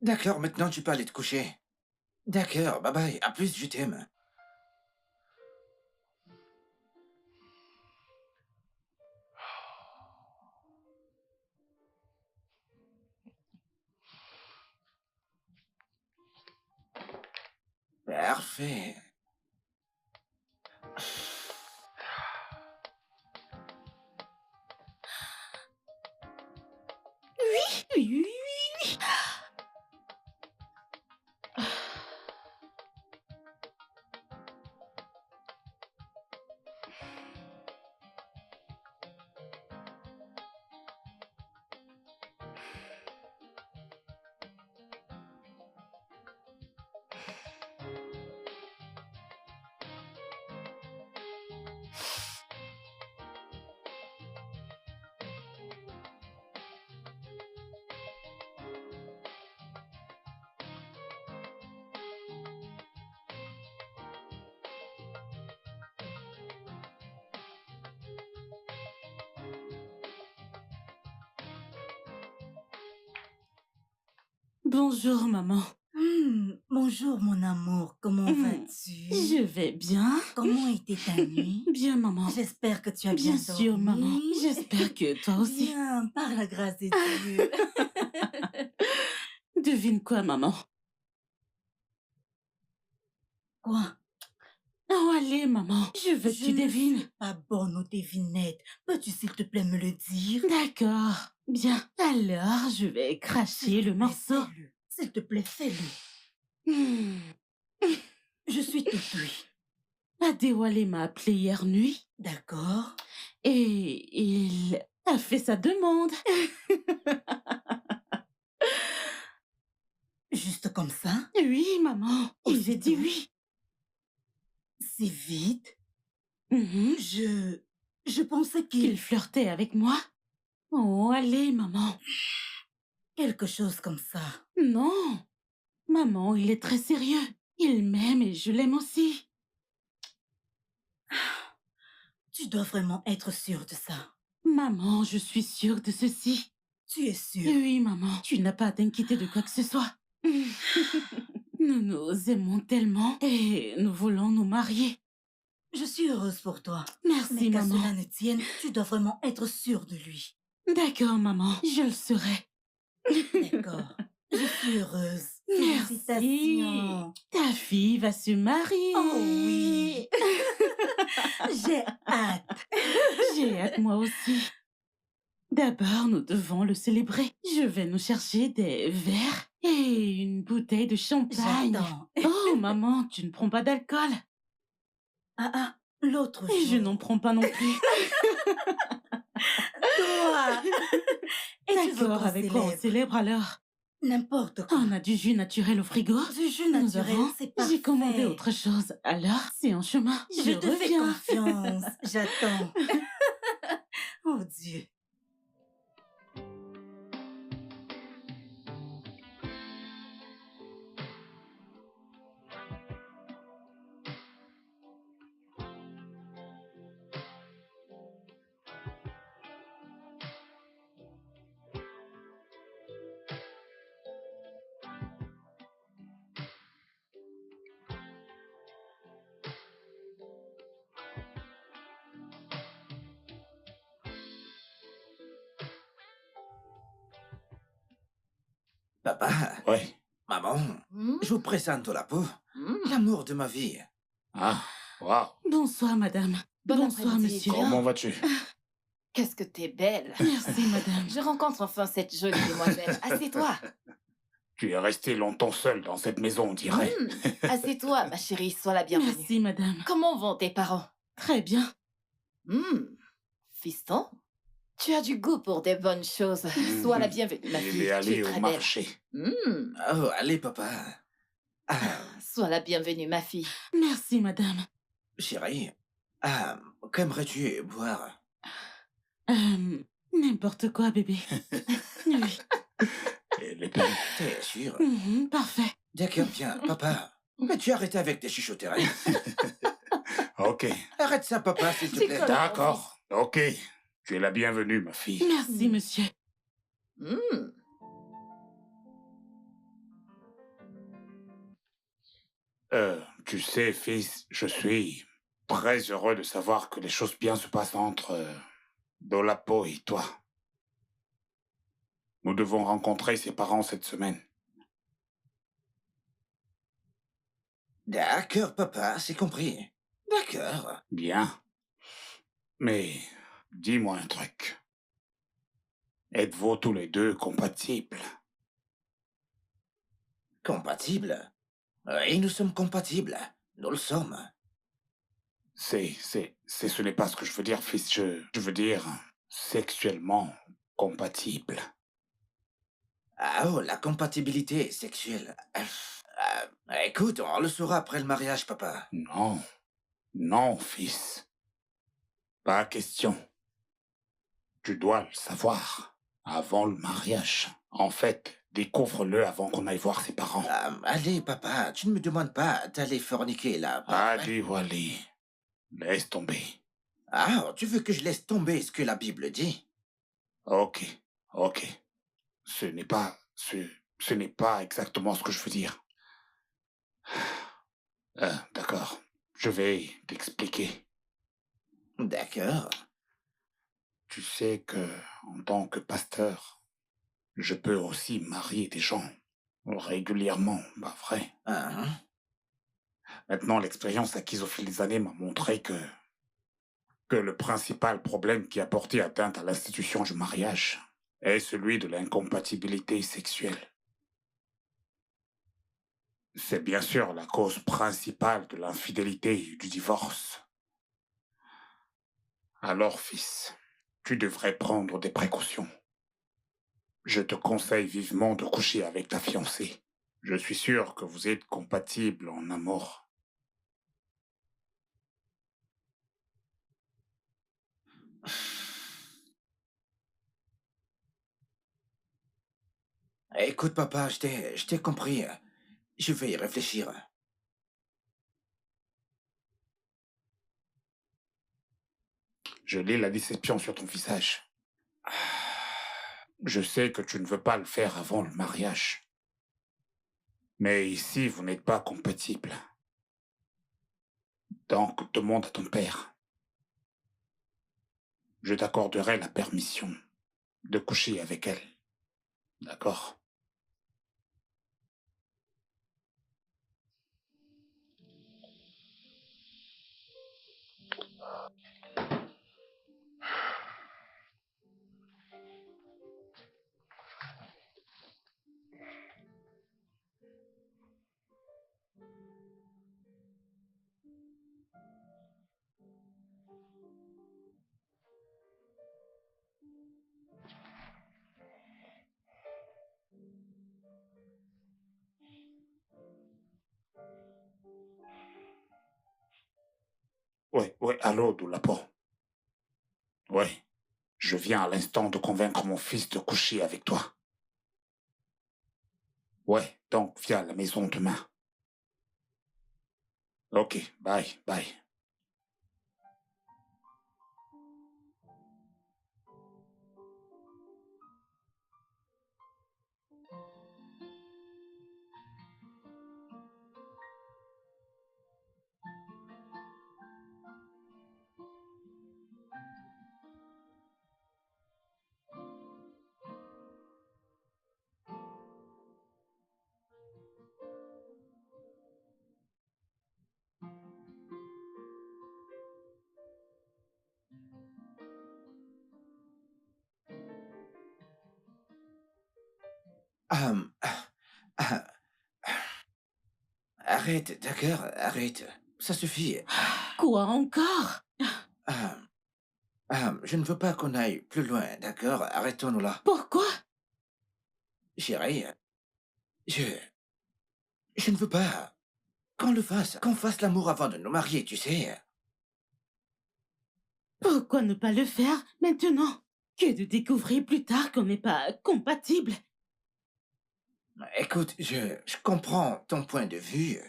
D'accord, maintenant tu peux aller te coucher. D'accord, bye bye. À plus, je t'aime. Parfait. Oui. Bonjour, maman. Bonjour, mon amour. Comment vas-tu? Je vais bien. Comment était ta nuit? Bien, maman. J'espère que tu as bien Bien sûr, maman. dormi. J'espère que toi aussi. Bien, par la grâce de Dieu. Devine quoi, maman? Quoi? Oh, allez, maman. Je veux que Je tu ne devines. suis pas bonne aux devinettes. Peux-tu, s'il te plaît, me le dire? D'accord. Bien. Alors, je vais cracher S'il te le plaît, morceau. fais-le. S'il te plaît, fais-le. Hmm. Je suis tout oui. Adéwalé m'a appelé hier nuit D'accord. et il a fait sa demande. Juste comme ça? Oui, maman. Et j'ai dit Aussitôt? oui. Si vite? Mhm. Je pensais Qu'il qu'il... flirtait avec moi. Oh, allez, maman. Quelque chose comme ça. Non. Maman, il est très sérieux. Il m'aime et je l'aime aussi. Tu dois vraiment être sûre de ça. Maman, je suis sûre de ceci. Tu es sûre? Oui, maman, tu n'as pas à t'inquiéter de quoi que ce soit. Nous nous aimons tellement et nous voulons nous marier. Je suis heureuse pour toi. Merci, Mais qu'à maman. cela ne tienne, tu dois vraiment être sûre de lui. D'accord, maman, je le serai. D'accord. Je suis heureuse. Merci. Félicitations. Ta fille va se marier. Oh oui. J'ai hâte. J'ai hâte moi aussi. D'abord, nous devons le célébrer. Je vais nous chercher des verres et une bouteille de champagne. J'attends. Oh, maman, tu ne prends pas d'alcool. Ah, l'autre Et je jour. n'en prends pas non plus. Toi. Et tu veux D'accord, qu'on avec quoi on célèbre? célèbre alors? N'importe quoi. On a du jus naturel au frigo. Du jus Nous naturel, avons. c'est parfait. J'ai commandé autre chose. Alors, c'est en chemin. Je te fais reviens. confiance. J'attends. Oh Dieu. Papa, Oui. maman, Hmm? je vous présente la peau, Hmm. l'amour de ma vie. Ah, waouh. Bonsoir, madame. Bon Bonsoir, après-midi. monsieur. Comment vas-tu? Qu'est-ce que t'es belle. Merci, madame. Je rencontre enfin cette jolie demoiselle. Assieds-toi. Tu es resté longtemps seul dans cette maison, on dirait. Assieds-toi, ma chérie. Sois la bienvenue. Merci, madame. Comment vont tes parents? Très bien. Fiston, tu as du goût pour des bonnes choses. Sois la bienvenue, ma Il fille. est Tu allé es au très belle. marché. Oh, allez, papa. Ah, Sois la bienvenue, ma fille. Merci, madame. chérie, qu'aimerais-tu boire? N'importe quoi, bébé. Oui. Elle est belle. T'es sûr? Parfait. D'accord, bien, papa. Mais tu arrêtes avec tes chuchoteries. Ok. Arrête ça, papa, s'il te C'est plaît. quoi? D'accord. Ok. Tu es la bienvenue, ma fille. Merci, monsieur. Tu sais, fils, je suis très heureux de savoir que les choses bien se passent entre Dolapo et toi. Nous devons rencontrer ses parents cette semaine. D'accord, papa, c'est compris. D'accord. Bien. Mais dis-moi un truc. Êtes-vous tous les deux compatibles? Compatibles? Oui, nous sommes compatibles. Nous le sommes. Ce n'est pas ce que je veux dire, fils. Je veux dire sexuellement compatible. Ah oh, la compatibilité sexuelle. Écoute, on le saura après le mariage, papa. Non. Non, fils. Pas question. Tu dois le savoir. Avant le mariage. En fait, découvre-le avant qu'on aille voir ses parents. Allez, papa, tu ne me demandes pas d'aller forniquer là. Allez, Wally. Laisse tomber. Ah, tu veux que je laisse tomber ce que la Bible dit? Ok, ok. Ce n'est pas exactement ce que je veux dire. D'accord. Je vais t'expliquer. D'accord. Tu sais que, en tant que pasteur, je peux aussi marier des gens régulièrement, pas vrai? Ah, hein. Maintenant, l'expérience acquise au fil des années m'a montré que le principal problème qui a porté atteinte à l'institution du mariage est celui de l'incompatibilité sexuelle. C'est bien sûr la cause principale de l'infidélité et du divorce. Alors, fils, tu devrais prendre des précautions. Je te conseille vivement de coucher avec ta fiancée. Je suis sûr que vous êtes compatibles en amour. Écoute, papa, je t'ai compris. Je vais y réfléchir. Je lis la déception sur ton visage. Je sais que tu ne veux pas le faire avant le mariage. Mais ici, vous n'êtes pas compatibles. Donc, demande à ton père. Je t'accorderai la permission de coucher avec elle. D'accord? Ouais, allô, Doulapo. Ouais, je viens à l'instant de convaincre mon fils de coucher avec toi. Ouais, donc viens à la maison demain. Ok, bye, bye. Hum, ah, Arrête, d'accord, arrête. Ça suffit. Quoi encore? Hum, je ne veux pas qu'on aille plus loin, d'accord? Arrêtons-nous là. Pourquoi? Chérie, je... je ne veux pas qu'on fasse l'amour avant de nous marier, tu sais. Pourquoi ne pas le faire maintenant? Que de découvrir plus tard qu'on n'est pas compatibles. Écoute, je comprends ton point de vue.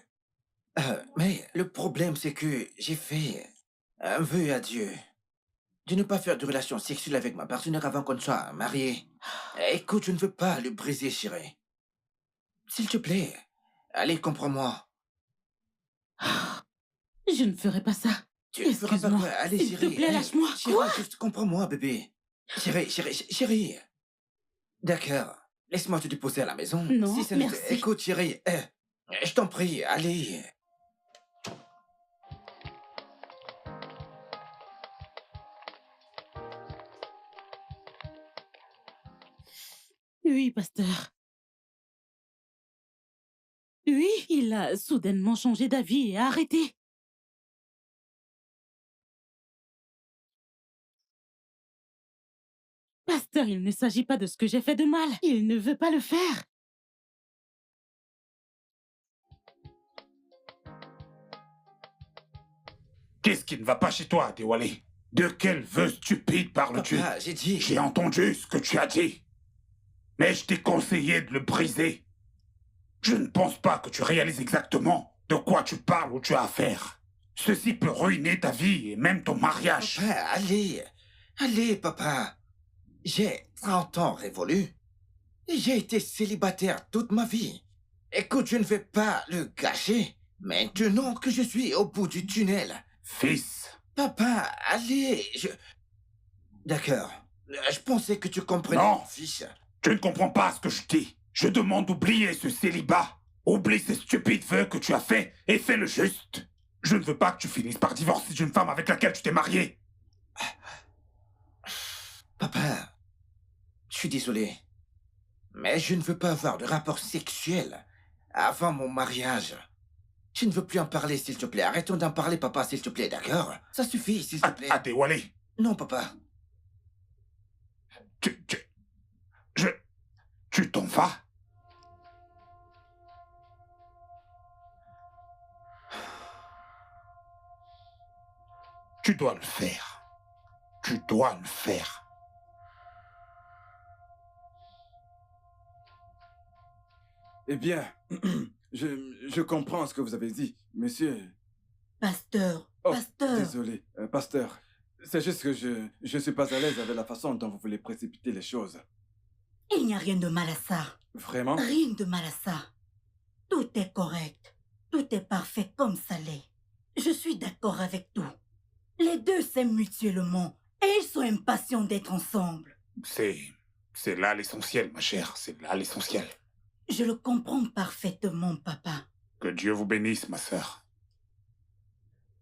Mais le problème, c'est que j'ai fait un vœu à Dieu de ne pas faire de relations sexuelles avec ma partenaire avant qu'on soit mariés. Écoute, je ne veux pas le briser, chérie. S'il te plaît, allez, comprends-moi. Je ne ferai pas ça. Tu ne feras pas Excuse-moi. quoi? Allez, S'il te chérie. plaît, allez. lâche-moi. Chérie, Quoi? juste comprends-moi, bébé. Chérie. D'accord. Laisse-moi te déposer à la maison. Non, Si ça ne te- merci. Écoute, chérie. Je t'en prie, allez. Oui, pasteur. Oui, il a soudainement changé d'avis et arrêté. Pasteur, il ne s'agit pas de ce que j'ai fait de mal. Il ne veut pas le faire. Qu'est-ce qui ne va pas chez toi, Déwalé? De quel vœu stupide parles-tu? Papa, j'ai dit... J'ai entendu ce que tu as dit. Mais je t'ai conseillé de le briser. Je ne pense pas que tu réalises exactement de quoi tu parles ou tu as affaire. Ceci peut ruiner ta vie et même ton mariage. Papa, allez. Allez, papa. J'ai 30 ans révolus. J'ai été célibataire toute ma vie. Écoute, je ne vais pas le gâcher. Maintenant que je suis au bout du tunnel. Fils, Papa, allez, D'accord. Je pensais que tu comprenais, Non. mon fils. tu ne comprends pas ce que je dis. Je demande d'oublier ce célibat. Oublie ces stupides vœux que tu as faits et fais le juste. Je ne veux pas que tu finisses par divorcer d'une femme avec laquelle tu t'es marié. Papa, je suis désolé. Mais je ne veux pas avoir de rapport sexuel avant mon mariage. Je ne veux plus en parler, s'il te plaît. Arrêtons d'en parler, papa, s'il te plaît, d'accord? Ça suffit, s'il te plaît. Adéwale, Non, papa. tu t'en vas? Tu dois le faire. Tu dois le faire. Eh bien, je comprends ce que vous avez dit, monsieur. Pasteur, Oh, pasteur. désolé, pasteur. C'est juste que je suis pas à l'aise avec la façon dont vous voulez précipiter les choses. Il n'y a rien de mal à ça. Vraiment? Rien de mal à ça. Tout est correct. Tout est parfait comme ça l'est. Je suis d'accord avec tout. Les deux s'aiment mutuellement et ils sont impatients d'être ensemble. C'est là l'essentiel, ma chère. C'est là l'essentiel. Je le comprends parfaitement, papa. Que Dieu vous bénisse, ma sœur.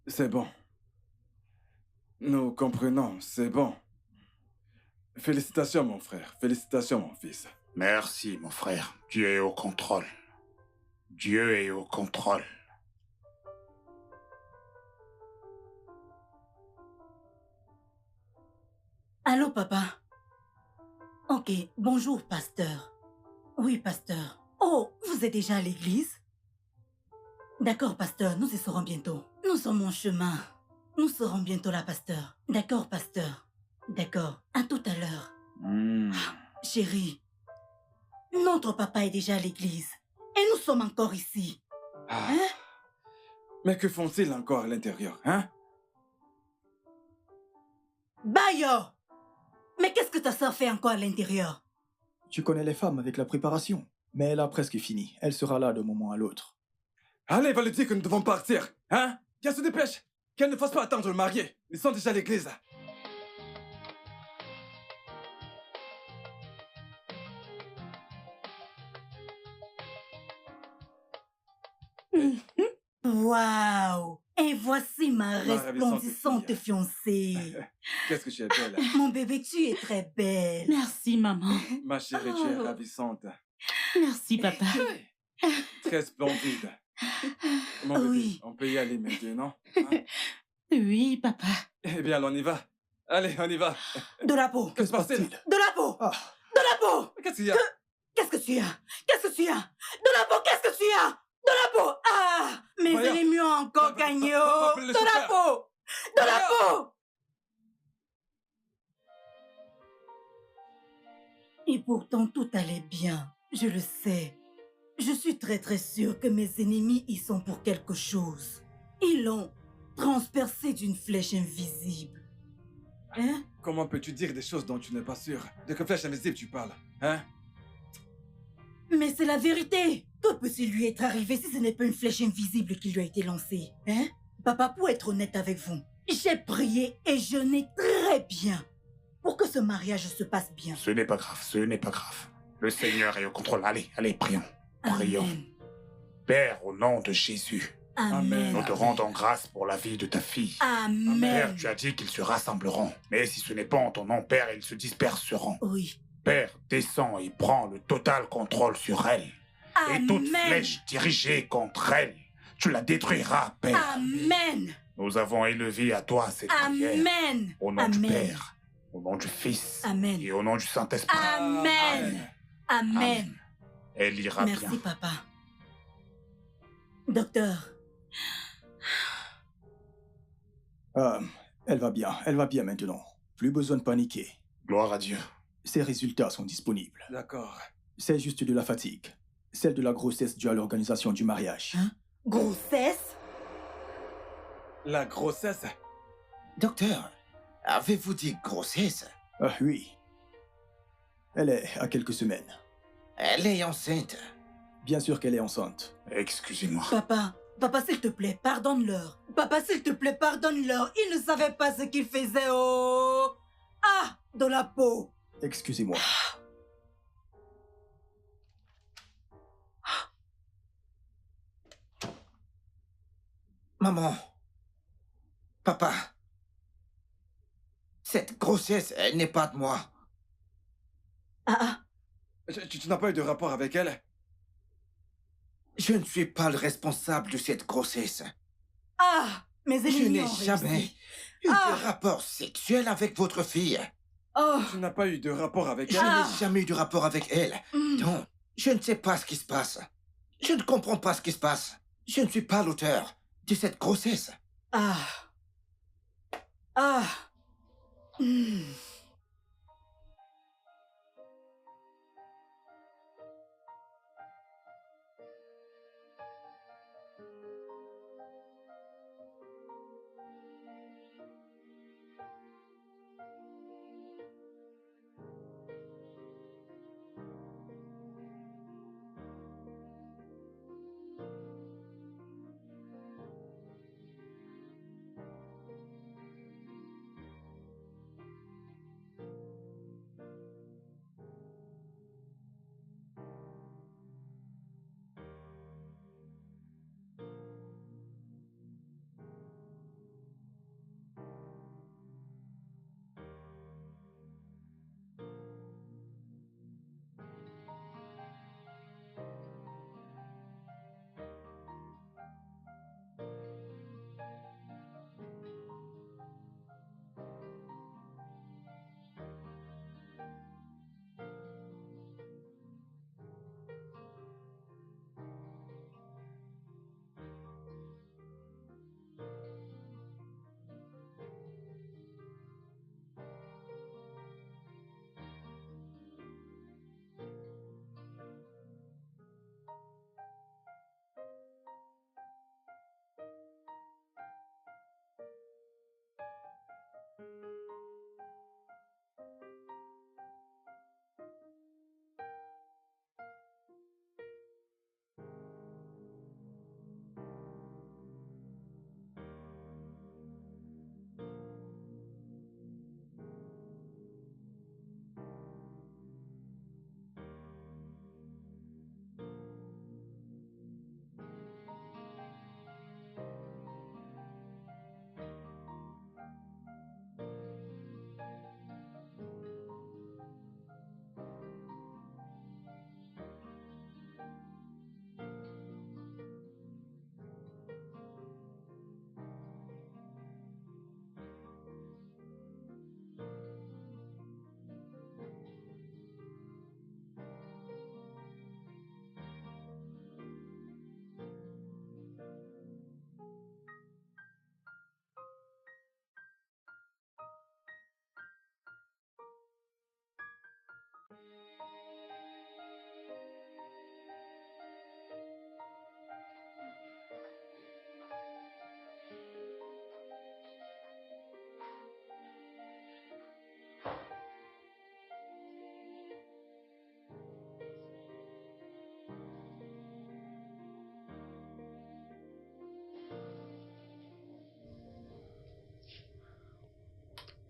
C'est bon. Nous comprenons, c'est bon. Félicitations, mon frère. Félicitations, mon fils. Merci, mon frère. Dieu est au contrôle. Dieu est au contrôle. Allô, papa? Ok, bonjour, pasteur. Oui, pasteur. Oh, vous êtes déjà à l'église? D'accord, pasteur, nous y serons bientôt. Nous sommes en chemin. Nous serons bientôt là, pasteur. D'accord, pasteur. D'accord, à tout à l'heure. Chérie, notre papa est déjà à l'église. Et nous sommes encore ici. Ah. Hein? Mais que font-ils encore à l'intérieur, hein? Bayo! Mais qu'est-ce que ta soeur fait encore à l'intérieur? Tu connais les femmes avec la préparation. Mais elle a presque fini. Elle sera là d'un moment à l'autre. Allez, va lui dire que nous devons partir, hein? Qu'elle se dépêche. Qu'elle ne fasse pas attendre le marié. Ils sont déjà à l'église. Waouh! Et voici ma resplendissante ravissante fiancée. Qu'est-ce que tu es belle. Mon bébé, tu es très belle. Merci, maman. Ma chérie, tu es Oh. ravissante. Merci, papa. Très splendide. Mon bébé, Oui. on peut y aller maintenant, hein? Oui, papa. Eh bien, on y va. Allez, on y va. De la peau! Que se passe-t-il? De la peau! Ah, De la peau! Qu'est-ce qu'il y a? Qu'est-ce que tu as? Qu'est-ce que tu as? De la peau, qu'est-ce que tu as? De la peau! Ah! Mais Voyons. elle est mieux encore Va- va- gagné! va- va Oh! appeler le De la chauffeur. peau! De la Voyons. peau! Et pourtant, tout allait bien. Je le sais. Je suis très sûre que mes ennemis y sont pour quelque chose. Ils l'ont transpercé d'une flèche invisible. Hein? Comment peux-tu dire des choses dont tu n'es pas sûr? De quelle flèche invisible tu parles, hein? Mais c'est la vérité. Que peut-il lui être arrivé si ce n'est pas une flèche invisible qui lui a été lancée? Hein? Papa, pour être honnête avec vous, j'ai prié et jeûné très bien pour que ce mariage se passe bien. Ce n'est pas grave, ce n'est pas grave. Le Seigneur est au contrôle. Allez, allez, prions. Prions. Amen. Père, au nom de Jésus, Amen. nous te rendons grâce pour la vie de ta fille. Père, Amen. tu as dit qu'ils se rassembleront. Mais si ce n'est pas en ton nom, Père, ils se disperseront. Oui. Père, descends et prends le total contrôle sur elle. Et toute Amen. flèche dirigée contre elle, tu la détruiras, Père. Amen. Nous avons élevé à toi cette prière. Amen. Au nom du Amen. Père, au nom du Fils Amen. et au nom du Saint-Esprit. Amen. Amen. Elle ira Merci, bien. papa. Docteur, Elle va bien maintenant. Plus besoin de paniquer. Gloire à Dieu. Ses résultats sont disponibles. D'accord. C'est juste de la fatigue. Celle de la grossesse due à l'organisation du mariage. Hein? Grossesse? La grossesse? Docteur, avez-vous dit grossesse? Ah oui. Elle est à quelques semaines. Elle est enceinte. Bien sûr qu'elle est enceinte. Excusez-moi. Papa, s'il te plaît, pardonne-leur. Papa, s'il te plaît, pardonne-leur. Ils ne savaient pas ce qu'ils faisaient au... Ah, dans la peau. Excusez-moi. Maman. Papa. Cette grossesse, elle n'est pas de moi. Ah, Tu n'as pas eu de rapport avec elle? Je ne suis pas le responsable de cette grossesse. mes Je ennemis n'ai ont jamais réussi. eu de rapport sexuel avec votre fille. Oh, Tu n'as pas eu de rapport avec Je elle? n'ai jamais eu de rapport avec elle. hmm. Non, je ne sais pas ce qui se passe. Je ne comprends pas ce qui se passe. Je ne suis pas l'auteur de cette grossesse. Ah. Hmm.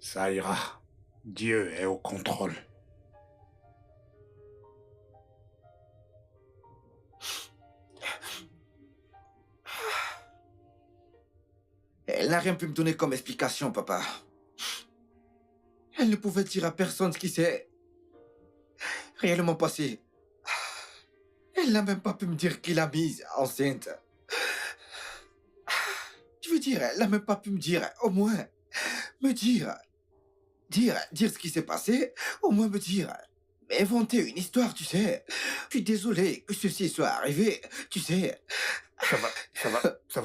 Ça ira. Dieu est au contrôle. Elle n'a rien pu me donner comme explication, papa. Elle ne pouvait dire à personne ce qui s'est réellement passé. Elle n'a même pas pu me dire qui l'a mise enceinte. Je veux dire, elle n'a même pas pu me dire, au moins, me dire ce qui s'est passé, au moins me dire, mais inventer une histoire, tu sais. Je suis désolé que ceci soit arrivé, tu sais. Ça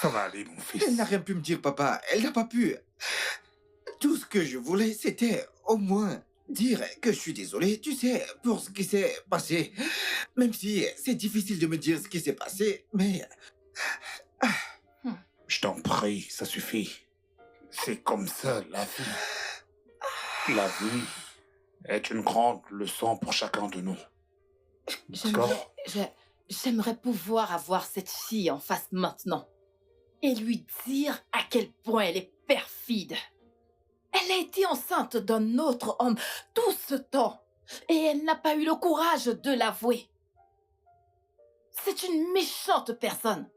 va aller, mon fils. Elle n'a rien pu me dire, papa. Elle n'a pas pu. Tout ce que je voulais, c'était au moins dire que je suis désolé, tu sais, pour ce qui s'est passé. Même si c'est difficile de me dire ce qui s'est passé, mais Je t'en prie, ça suffit. C'est comme ça, la vie. La vie est une grande leçon pour chacun de nous. J'aimerais, D'accord? j'aimerais pouvoir avoir cette fille en face maintenant et lui dire à quel point elle est perfide. Elle a été enceinte d'un autre homme tout ce temps et elle n'a pas eu le courage de l'avouer. C'est une méchante personne.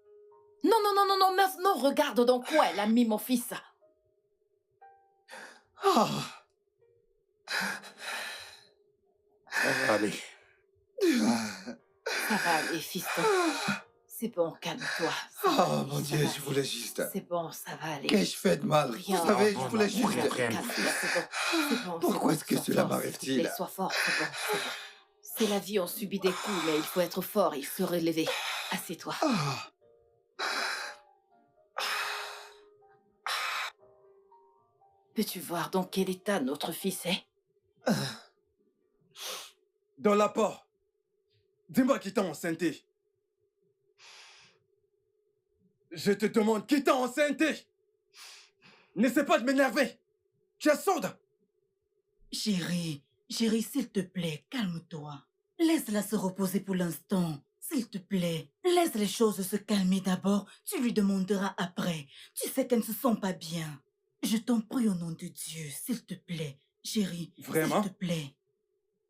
Non, non, non, non, non, maintenant regarde dans quoi elle a mis mon fils. ah, Ça va aller. Ça va aller, fiston. C'est bon, calme-toi. Ça va oh aller, mon ça Dieu, va je aller. voulais juste. C'est bon, ça va aller. Qu'ai-je fait de mal? Rien. Vous savez, Non, je non, voulais non, juste. rien. Calme-toi, c'est bon. C'est bon. Pourquoi c'est est-ce que bon, cela sois fort, m'arrive-t-il? s'il te plaît, sois fort, c'est bon, c'est bon. C'est la vie, on subit des coups, mais il faut être fort et se relever. Assieds-toi. Ah. Peux-tu voir dans quel état notre fils est? Dans la porte. Dis-moi qui t'a enceinté. Je te demande qui t'a enceinté. N'essaie pas de m'énerver. Tu es sourde. Chérie, chérie, s'il te plaît, calme-toi. Laisse-la se reposer pour l'instant. S'il te plaît, laisse les choses se calmer d'abord. Tu lui demanderas après. Tu sais qu'elle ne se sent pas bien. Je t'en prie au nom de Dieu, s'il te plaît. Chérie, Vraiment? s'il te plaît.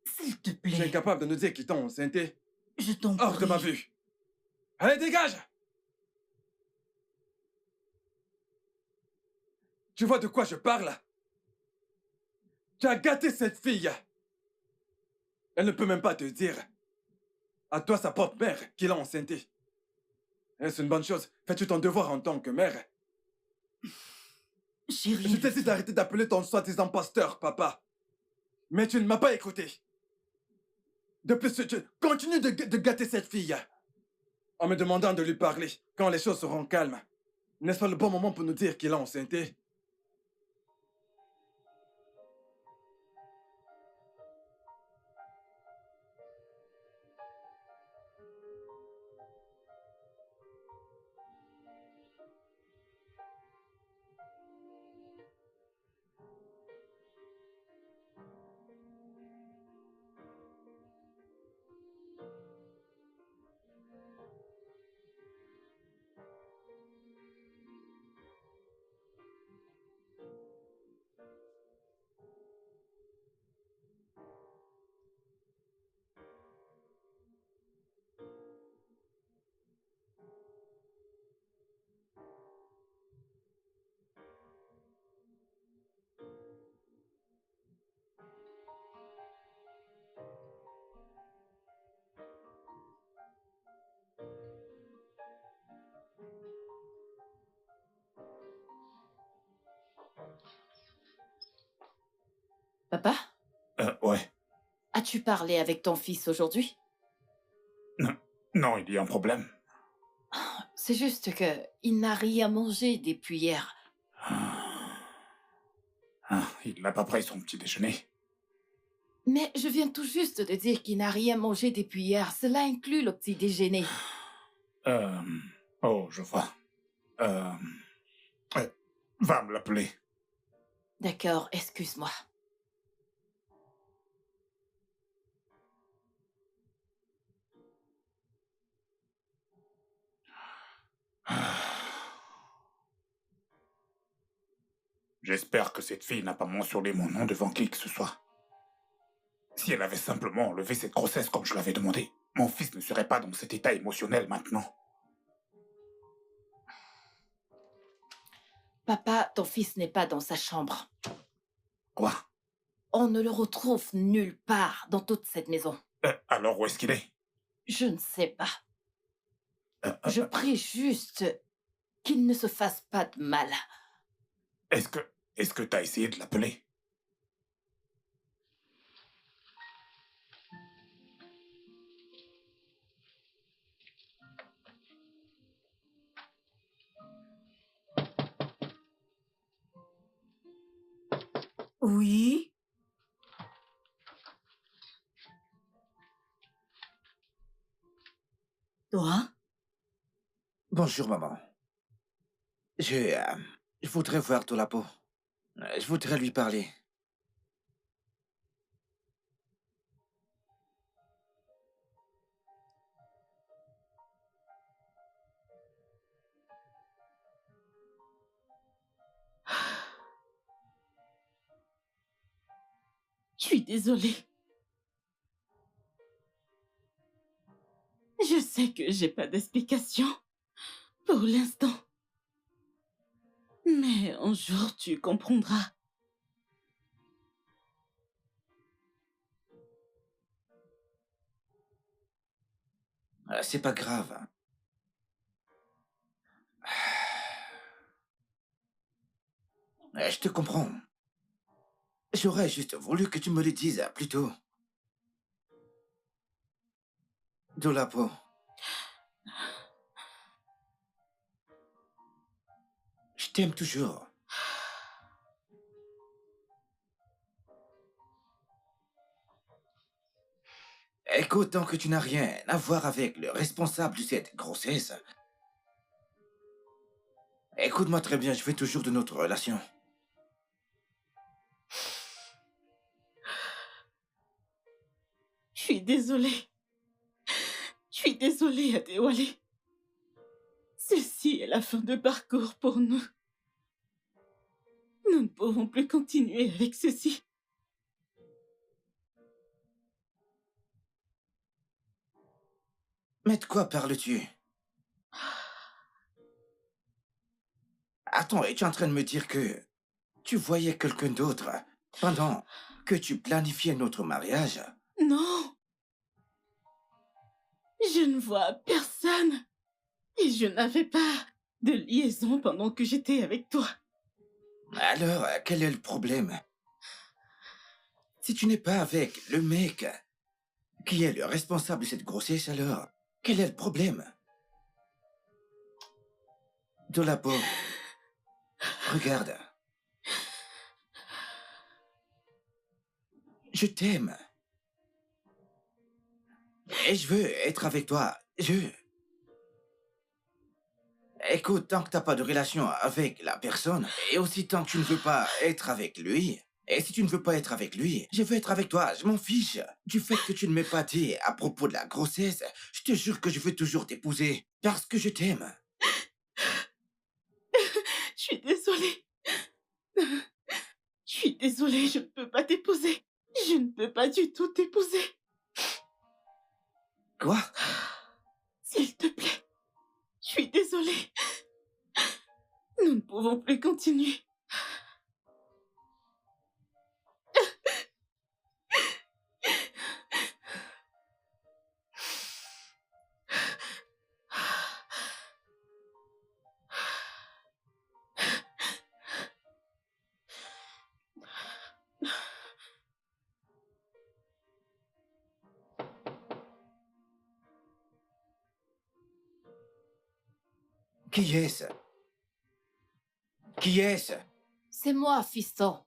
S'il te Tu es plaît, incapable de nous dire qui t'a enceinté. je t'en Hors de ma prie. vue. Allez, dégage! Tu vois de quoi je parle? Tu as gâté cette fille. Elle ne peut même pas te dire. À toi, sa propre mère, qui l'a enceinté. Est-ce une bonne chose? Fais-tu ton devoir en tant que mère? Chérie, Je t'ai dit d'arrêter d'appeler ton soi-disant pasteur, papa. Mais tu ne m'as pas écouté. De plus, tu continues de gâter cette fille. En me demandant de lui parler quand les choses seront calmes. N'est-ce pas le bon moment pour nous dire qu'il a enceinté? Papa, Ouais. as-tu parlé avec ton fils aujourd'hui? Non, il y a un problème. C'est juste que il n'a rien mangé depuis hier. Il n'a pas pris son petit déjeuner. Mais je viens tout juste de dire qu'il n'a rien mangé depuis hier. Cela inclut le petit déjeuner. Oh, je vois. Va me l'appeler. D'accord, excuse-moi. J'espère que cette fille n'a pas mentionné mon nom devant qui que ce soit. Si elle avait simplement enlevé cette grossesse comme je l'avais demandé, mon fils ne serait pas dans cet état émotionnel maintenant. Papa, ton fils n'est pas dans sa chambre. Quoi? On ne le retrouve nulle part dans toute cette maison. Alors où est-ce qu'il est? Je ne sais pas. Euh, Je prie juste qu'il ne se fasse pas de mal. Est-ce que t'as essayé de l'appeler? Oui. Toi? Bonjour, maman. Je voudrais voir Tolapo. Je voudrais lui parler. Je suis désolée. Je sais que j'ai pas d'explication pour l'instant. Mais un jour, tu comprendras. C'est pas grave. Je te comprends. J'aurais juste voulu que tu me le dises plus tôt. Tolapo. Je t'aime toujours. Écoute, tant que tu n'as rien à voir avec le responsable de cette grossesse, écoute-moi très bien, je fais toujours de notre relation. Je suis désolée. Je suis désolée, Adéwale. Ceci est la fin de parcours pour nous. Nous ne pouvons plus continuer avec ceci. Mais de quoi parles-tu? Attends, es-tu en train de me dire que tu voyais quelqu'un d'autre pendant que tu planifiais notre mariage? Non, je ne vois personne. Et je n'avais pas de liaison pendant que j'étais avec toi. Alors, quel est le problème? Si tu n'es pas avec le mec qui est le responsable de cette grossesse, alors, quel est le problème? Tolapo, regarde. Je t'aime. Et je veux être avec toi. Écoute, tant que t'as pas de relation avec la personne, et aussi tant que tu ne veux pas être avec lui, et si tu ne veux pas être avec lui, je veux être avec toi, je m'en fiche. Du fait que tu ne m'aies pas dit à propos de la grossesse, je te jure que je veux toujours t'épouser, parce que je t'aime. Je suis désolée. Je suis désolée, je ne peux pas t'épouser. Je ne peux pas du tout t'épouser. Quoi? S'il te plaît. Je suis désolée. Nous ne pouvons plus continuer. Qui est-ce? Qui est-ce? C'est moi, fiston.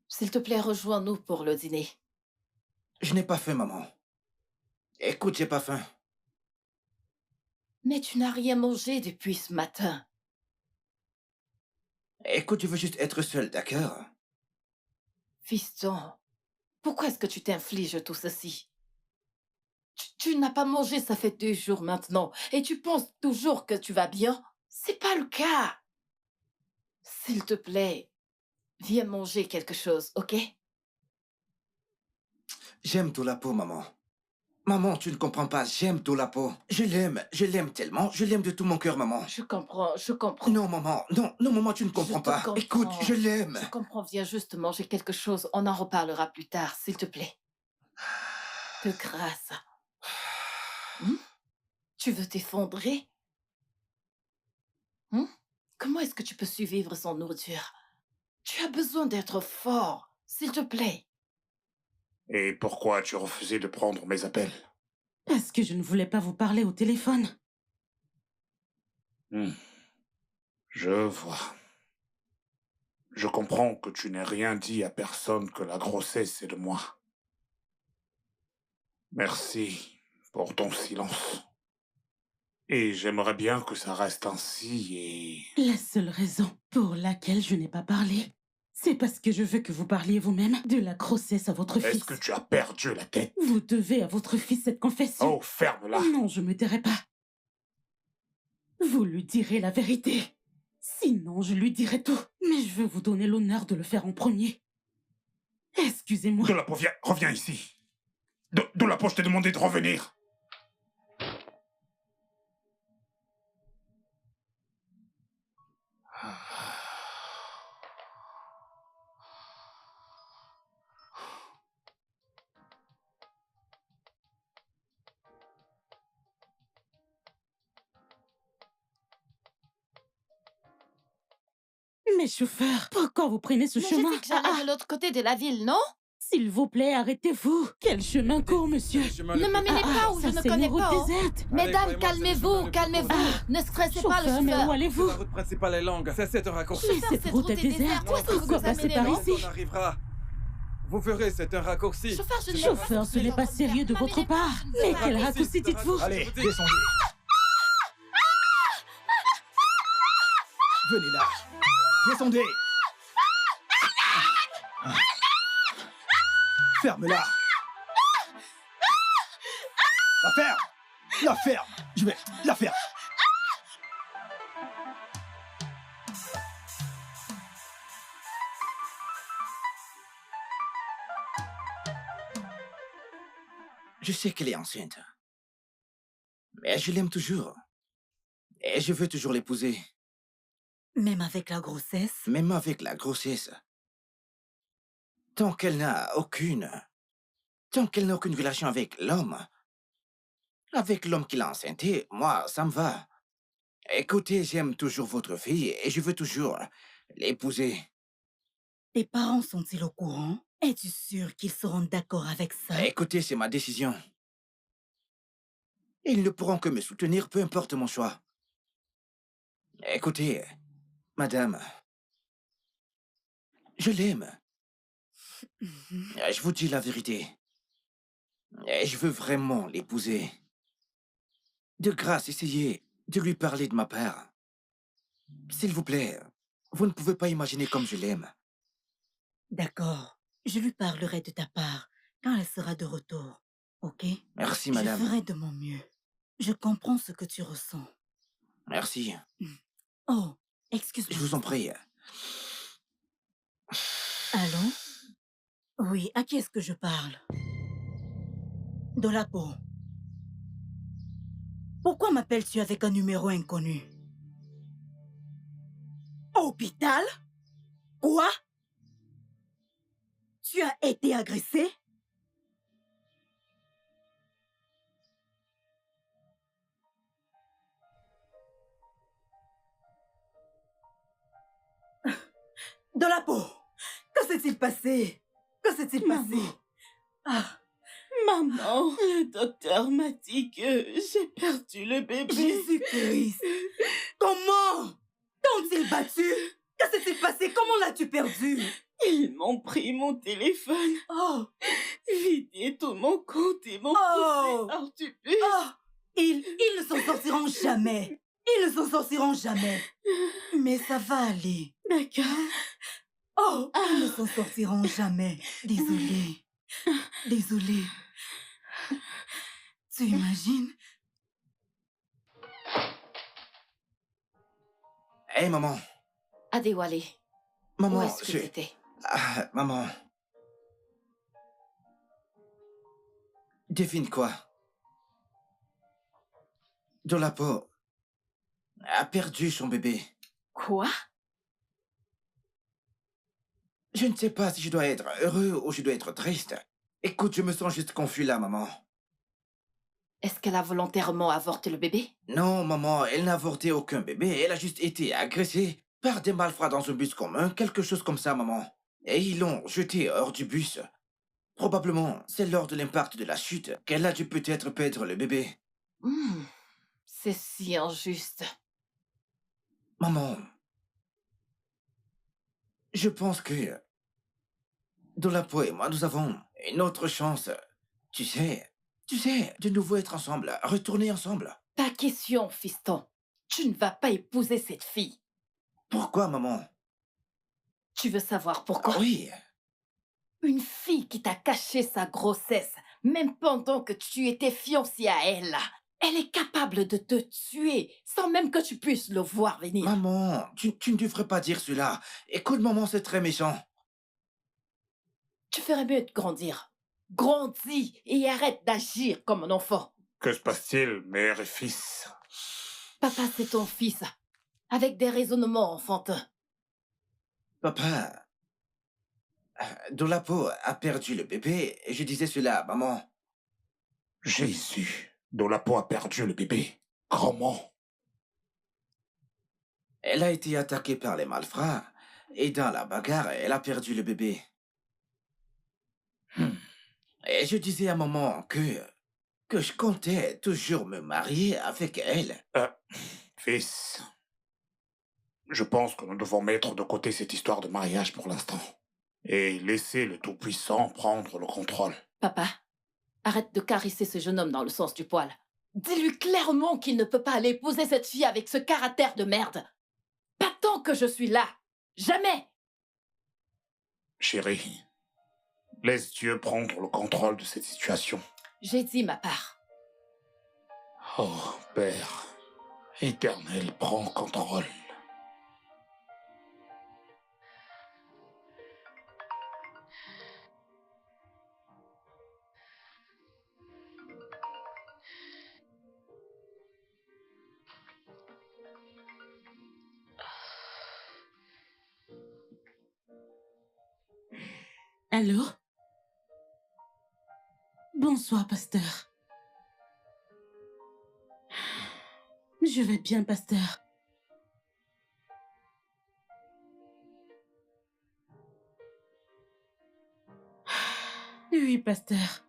S'il te plaît, rejoins-nous pour le dîner. Je n'ai pas faim, maman. Écoute, j'ai pas faim. Mais tu n'as rien mangé depuis ce matin. Écoute, je veux juste être seul, d'accord? Fiston, pourquoi est-ce que tu t'infliges tout ceci? Tu n'as pas mangé, ça fait 2 jours maintenant, et tu penses toujours que tu vas bien? C'est pas le cas. S'il te plaît, viens manger quelque chose, ok? J'aime Tolapo, maman. Maman, tu ne comprends pas, j'aime Tolapo. Je l'aime tellement, je l'aime de tout mon cœur, maman. Je comprends, je comprends. Non, maman, non, non, maman, tu ne Je comprends te pas. Écoute, comprends. je l'aime. Je comprends, viens juste manger quelque chose. On en reparlera plus tard, s'il te plaît. De grâce. Hmm? Tu veux t'effondrer? Hmm? Comment est-ce que tu peux survivre sans nourriture? Tu as besoin d'être fort, s'il te plaît. Et pourquoi tu refusais de prendre mes appels? Parce que je ne voulais pas vous parler au téléphone. Hmm, je vois. Je comprends que tu n'aies rien dit à personne que la grossesse est de moi. Merci pour ton silence. Et j'aimerais bien que ça reste ainsi et... La seule raison pour laquelle je n'ai pas parlé, c'est parce que je veux que vous parliez vous-même de la grossesse à votre Est-ce fils. que tu as perdu la tête? Vous devez à votre fils cette confession. Oh, ferme-la! Non, je me tairai pas. Vous lui direz la vérité. Sinon, je lui dirai tout. Mais je veux vous donner l'honneur de le faire en premier. Excusez-moi. Dolapo, reviens ici. Dolapo, je t'ai demandé de revenir. Mais chauffeur, pourquoi vous prenez ce Mais j'ai chemin? dit que j'allais de l'autre côté de la ville, non? S'il vous plaît, arrêtez-vous. Quel chemin court, monsieur? Ne m'amenez pas où je Ça, ne c'est connais une route pas. Hein. déserte. Mesdames, calmez-vous, calmez-vous. Ne stressez pas le Chauffeur, mais où chauffeur. allez-vous? La route principale est longue, c'est cette raccourci. Mais Chauffeur, cette cette route route est est déserte. déserte. Où est-ce que vous Pourquoi nous passer amenez, par non? ici? On arrivera. Vous verrez, c'est un raccourci. Chauffeur, je ne l'ai Chauffeur, ce n'est pas sérieux de votre part. Mais quel raccourci dites-vous? Allez, descendez. Venez là. Descendez. Ferme-la. La ferme. La ferme. Je vais la ferme. Je sais qu'elle est enceinte. Mais je l'aime toujours. Et je veux toujours l'épouser, Même avec la grossesse? même avec la grossesse. Tant qu'elle n'a aucune... Tant qu'elle n'a aucune relation avec l'homme qui l'a enceinté, moi, ça me va. Écoutez, j'aime toujours votre fille et je veux toujours l'épouser. Tes parents sont-ils au courant? Es-tu sûr qu'ils seront d'accord avec ça? Écoutez, c'est ma décision. Ils ne pourront que me soutenir, peu importe mon choix. Écoutez, madame, je l'aime. Je vous dis la vérité. Et je veux vraiment l'épouser. De grâce, essayez de lui parler de ma part. S'il vous plaît, vous ne pouvez pas imaginer comme je l'aime. D'accord. Je lui parlerai de ta part quand elle sera de retour. Ok? Merci, Je madame. ferai de mon mieux. Je comprends ce que tu ressens. Merci. Oh, excuse-moi. Je vous en prie. Allô? Oui, à qui est-ce que je parle? Dolapo. Pourquoi m'appelles-tu avec un numéro inconnu? Hôpital? Quoi? Tu as été agressé? Dolapo, que s'est-il passé? Que s'est-il passé? Maman. Ah, Maman, le docteur m'a dit que j'ai perdu le bébé. Jésus-Christ! Comment? T'ont-ils battu? Que s'est-il passé? Comment l'as-tu perdu? Ils m'ont pris mon téléphone, Oh! vidé tout mon compte et m'ont Oh! poussé hors du bus. Oh! Ils ne s'en sortiront jamais! Ils ne s'en sortiront jamais! Mais ça va aller. D'accord. Oh! Ils ne s'en sortiront jamais. Désolée. Désolée. Tu imagines? Hé, maman. Adéwalé, où Maman, est-ce que tu étais? Ah, maman. Devine quoi? Dolapo a perdu son bébé. Quoi? Je ne sais pas si je dois être heureux ou je dois être triste. Écoute, je me sens juste confus là, maman. Est-ce qu'elle a volontairement avorté le bébé? Non, maman, elle n'a avorté aucun bébé. Elle a juste été agressée par des malfrats dans un bus commun, quelque chose comme ça, maman. Et ils l'ont jeté hors du bus. Probablement, c'est lors de l'impact de la chute qu'elle a dû peut-être perdre le bébé. Hmm, c'est si injuste. Maman, je pense que Dolapo et moi, nous avons une autre chance. Tu sais, de nouveau être ensemble, retourner ensemble. Pas question, fiston. Tu ne vas pas épouser cette fille. Pourquoi, maman? Tu veux savoir Ah pourquoi? oui, Une fille qui t'a caché sa grossesse, même pendant que tu étais fiancé à elle. Elle est capable de te tuer sans même que tu puisses le voir venir. maman, tu ne devrais pas dire cela. Écoute, maman, c'est très méchant. Tu ferais mieux de grandir. Grandis et arrête d'agir comme un enfant. Que se passe-t-il, mère et fils? Papa, c'est ton fils, avec des raisonnements enfantins. Papa, Dolapo a perdu le bébé et je disais cela, maman. Jésus, Dolapo a perdu le bébé. Comment? Elle a été attaquée par les malfrats et dans la bagarre, elle a perdu le bébé. Hmm. Et je disais à maman que je comptais toujours me marier avec elle. Fils, je pense que nous devons mettre de côté cette histoire de mariage pour l'instant et laisser le Tout-Puissant prendre le contrôle. Papa, arrête de caresser ce jeune homme dans le sens du poil. Dis-lui clairement qu'il ne peut pas aller épouser cette fille avec ce caractère de merde. Pas tant que je suis là. Jamais. Chérie, laisse Dieu prendre le contrôle de cette situation. J'ai dit ma part. Oh, Père, Éternel, prends contrôle. Allô? Bonsoir, pasteur. Je vais bien, pasteur. Oui, pasteur.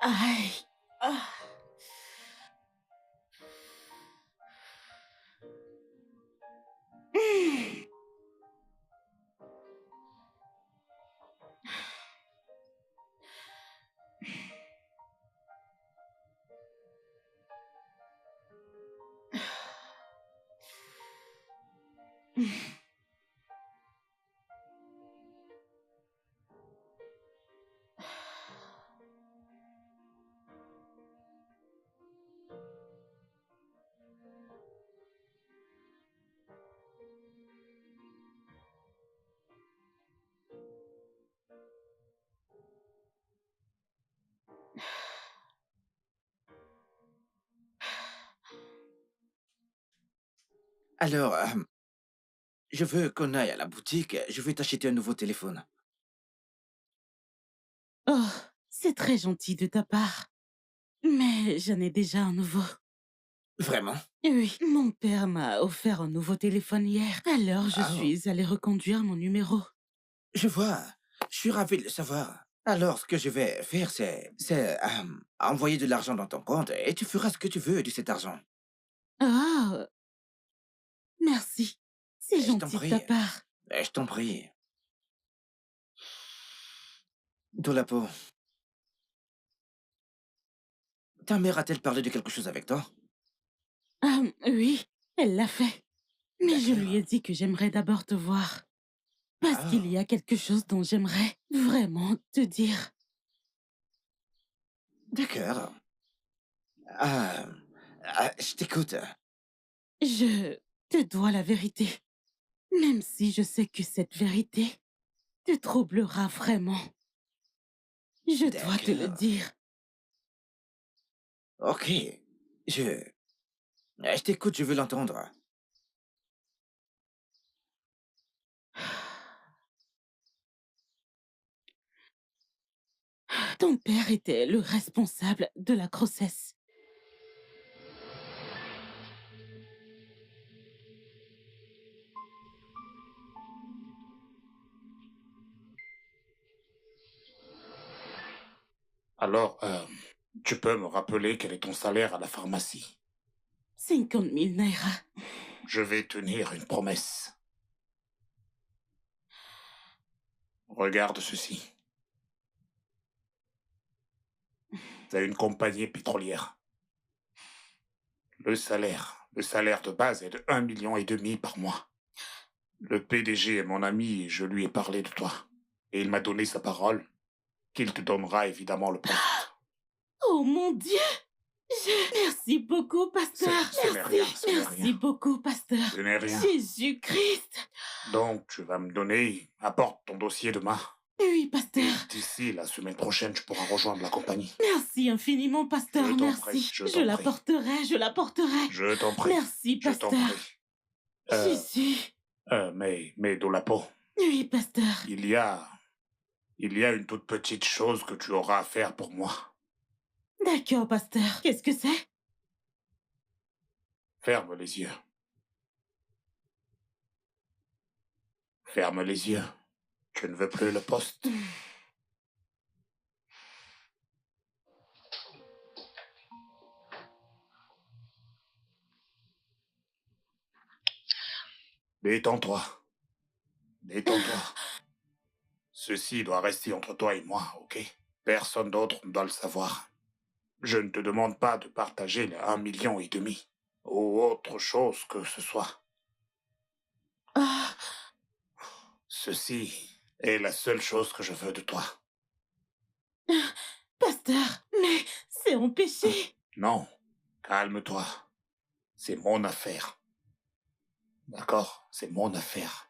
Aïe. Ah. Alors, je veux qu'on aille à la boutique. Je vais t'acheter un nouveau téléphone. Oh, c'est très gentil de ta part. Mais j'en ai déjà un nouveau. Vraiment? Oui, mon père m'a offert un nouveau téléphone hier. Alors je Ah, suis allée reconduire mon numéro. je vois. Je suis ravi de le savoir. Alors, ce que je vais faire, c'est envoyer de l'argent dans ton compte et tu feras ce que tu veux de cet argent. Ah, merci. C'est Je t'en gentil de ta prie. part. Je t'en prie. Dolapo, ta mère a-t-elle parlé de quelque chose avec toi? Ah, oui, elle l'a fait. Mais je lui ai D'accord. dit que j'aimerais d'abord te voir. Parce qu'il y Ah, a quelque chose dont j'aimerais vraiment te dire. d'accord. Je t'écoute. Je te dois la vérité. Même si je sais que cette vérité te troublera vraiment. Je dois te le D'accord. dire. Ok. Je... Je t'écoute, je veux l'entendre. Ton père était le responsable de la grossesse. Alors, tu peux me rappeler quel est ton salaire à la pharmacie? 50 000 naira. Je vais tenir une promesse. Regarde ceci. C'est une compagnie pétrolière. Le salaire de base est de 1,5 million par mois. Le PDG est mon ami et je lui ai parlé de toi. Et il m'a donné sa parole qu'il te donnera évidemment le poste. Oh mon Dieu! Merci beaucoup, pasteur. Ce n'est rien, ce n'est Merci rien. beaucoup, pasteur. Ce n'est rien. Jésus-Christ. Donc, tu vas me donner... Apporte ton dossier demain. Oui, pasteur. Et d'ici la semaine prochaine, tu pourras rejoindre la compagnie. Merci infiniment, pasteur. Je t'en Merci. prie, je t'en Je la prie. porterai, je la porterai. Je t'en prie. Merci, Je t'en pasteur. prie. Euh, Jésus. mais Dolapo, Oui, pasteur. il y a une toute petite chose que tu auras à faire pour moi. D'accord, pasteur. Qu'est-ce que c'est? Ferme les yeux. Ferme les yeux. Tu ne veux plus le poste. Détends-toi. Détends-toi. Ceci doit rester entre toi et moi, ok? Personne d'autre ne doit le savoir. Je ne te demande pas de partager les 1,5 million ou autre chose que ce soit. Ah, Ceci est la seule chose que je veux de toi. pasteur, mais c'est empêché. Non, calme-toi. C'est mon affaire. D'accord? C'est mon affaire.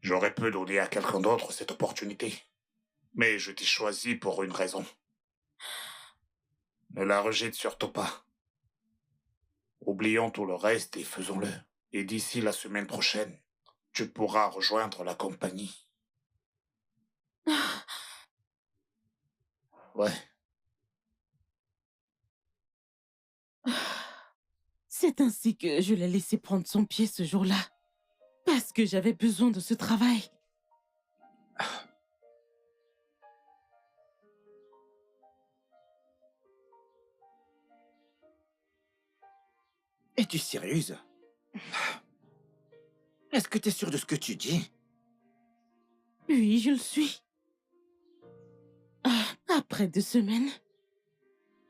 J'aurais pu donner à quelqu'un d'autre cette opportunité. Mais je t'ai choisi pour une raison. Ne la rejette surtout pas. Oublions tout le reste et faisons-le. Et d'ici la semaine prochaine, tu pourras rejoindre la compagnie. Ouais. C'est ainsi que je l'ai laissé prendre son pied ce jour-là. Parce que j'avais besoin de ce travail. Es-tu sérieuse? Est-ce que tu es sûre de ce que tu dis? Oui, je le suis. Après 2 semaines,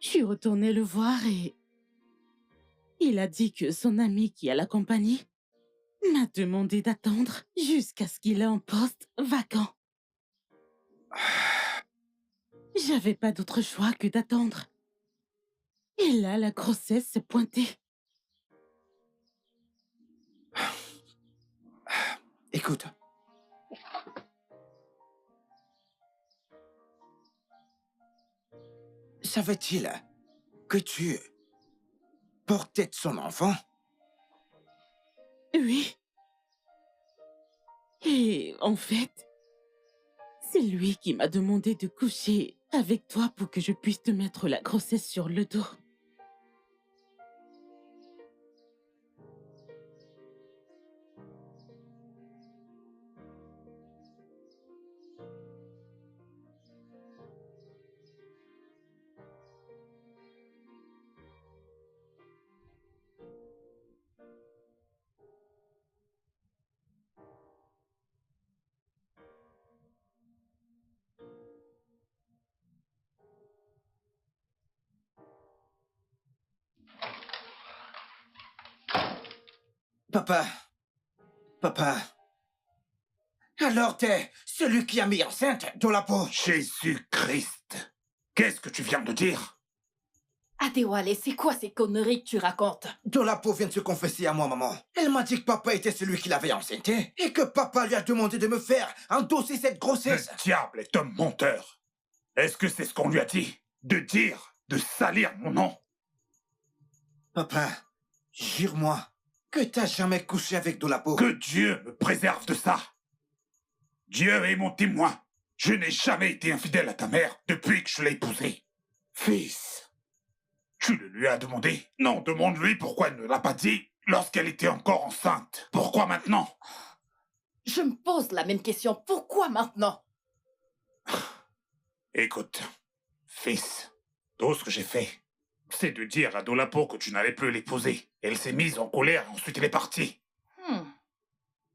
je suis retournée le voir et... il a dit que son ami qui a la compagnie m'a demandé d'attendre jusqu'à ce qu'il ait un poste vacant. J'avais pas d'autre choix que d'attendre. Et là, la grossesse s'est pointée. Écoute. Savait-il que tu portais son enfant? Oui. Et en fait, c'est lui qui m'a demandé de coucher avec toi pour que je puisse te mettre la grossesse sur le dos. Papa. Papa. Alors t'es celui qui a mis enceinte Dolapo? Jésus-Christ! Qu'est-ce que tu viens de dire? Adewale, c'est quoi ces conneries que tu racontes? Dolapo vient de se confesser à moi, maman. Elle m'a dit que papa était celui qui l'avait enceinte et que papa lui a demandé de me faire endosser cette grossesse. Le diable est un menteur. Est-ce que c'est ce qu'on lui a dit? De dire, de salir mon nom? Papa, jure-moi que t'as jamais couché avec Dolapo. Que Dieu me préserve de ça. Dieu est mon témoin. Je n'ai jamais été infidèle à ta mère depuis que je l'ai épousée. Fils, tu le lui as demandé? Non, demande-lui pourquoi elle ne l'a pas dit lorsqu'elle était encore enceinte. Pourquoi maintenant? Je me pose la même question. Pourquoi maintenant? Écoute, fils, tout ce que j'ai fait, c'est de dire à Dolapo que tu n'allais plus l'épouser. Elle s'est mise en colère et ensuite elle est partie. Hmm.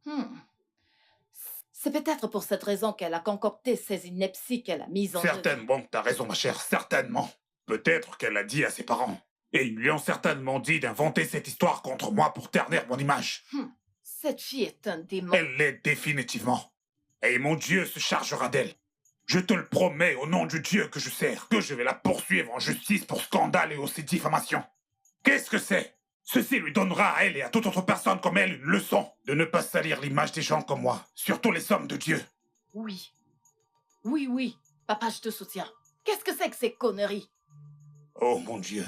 Hmm. C'est peut-être pour cette raison qu'elle a concocté ces inepties qu'elle a mises en œuvre. Certainement que t'as raison, ma chère, certainement. Peut-être qu'elle l'a dit à ses parents. Et ils lui ont certainement dit d'inventer cette histoire contre moi pour ternir mon image. Cette fille est un démon. Elle l'est définitivement. Et mon Dieu se chargera d'elle. Je te le promets au nom du Dieu que je sers, que je vais la poursuivre en justice pour scandale et aussi diffamation. Qu'est-ce que c'est? Ceci lui donnera à elle et à toute autre personne comme elle une leçon de ne pas salir l'image des gens comme moi, surtout les hommes de Dieu. Oui. Oui, oui. Papa, je te soutiens. Qu'est-ce que c'est que ces conneries? Oh mon Dieu.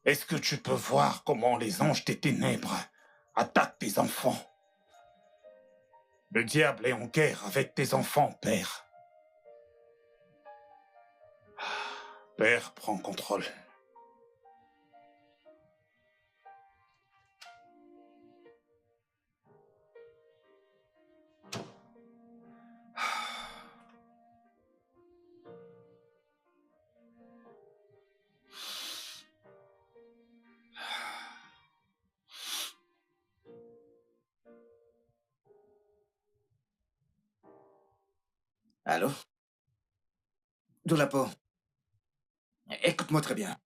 Est-ce que tu peux voir comment les anges des ténèbres attaquent tes enfants? Le diable est en guerre avec tes enfants, Père. Père, prends contrôle. Allô? Dolapo, écoute-moi très bien.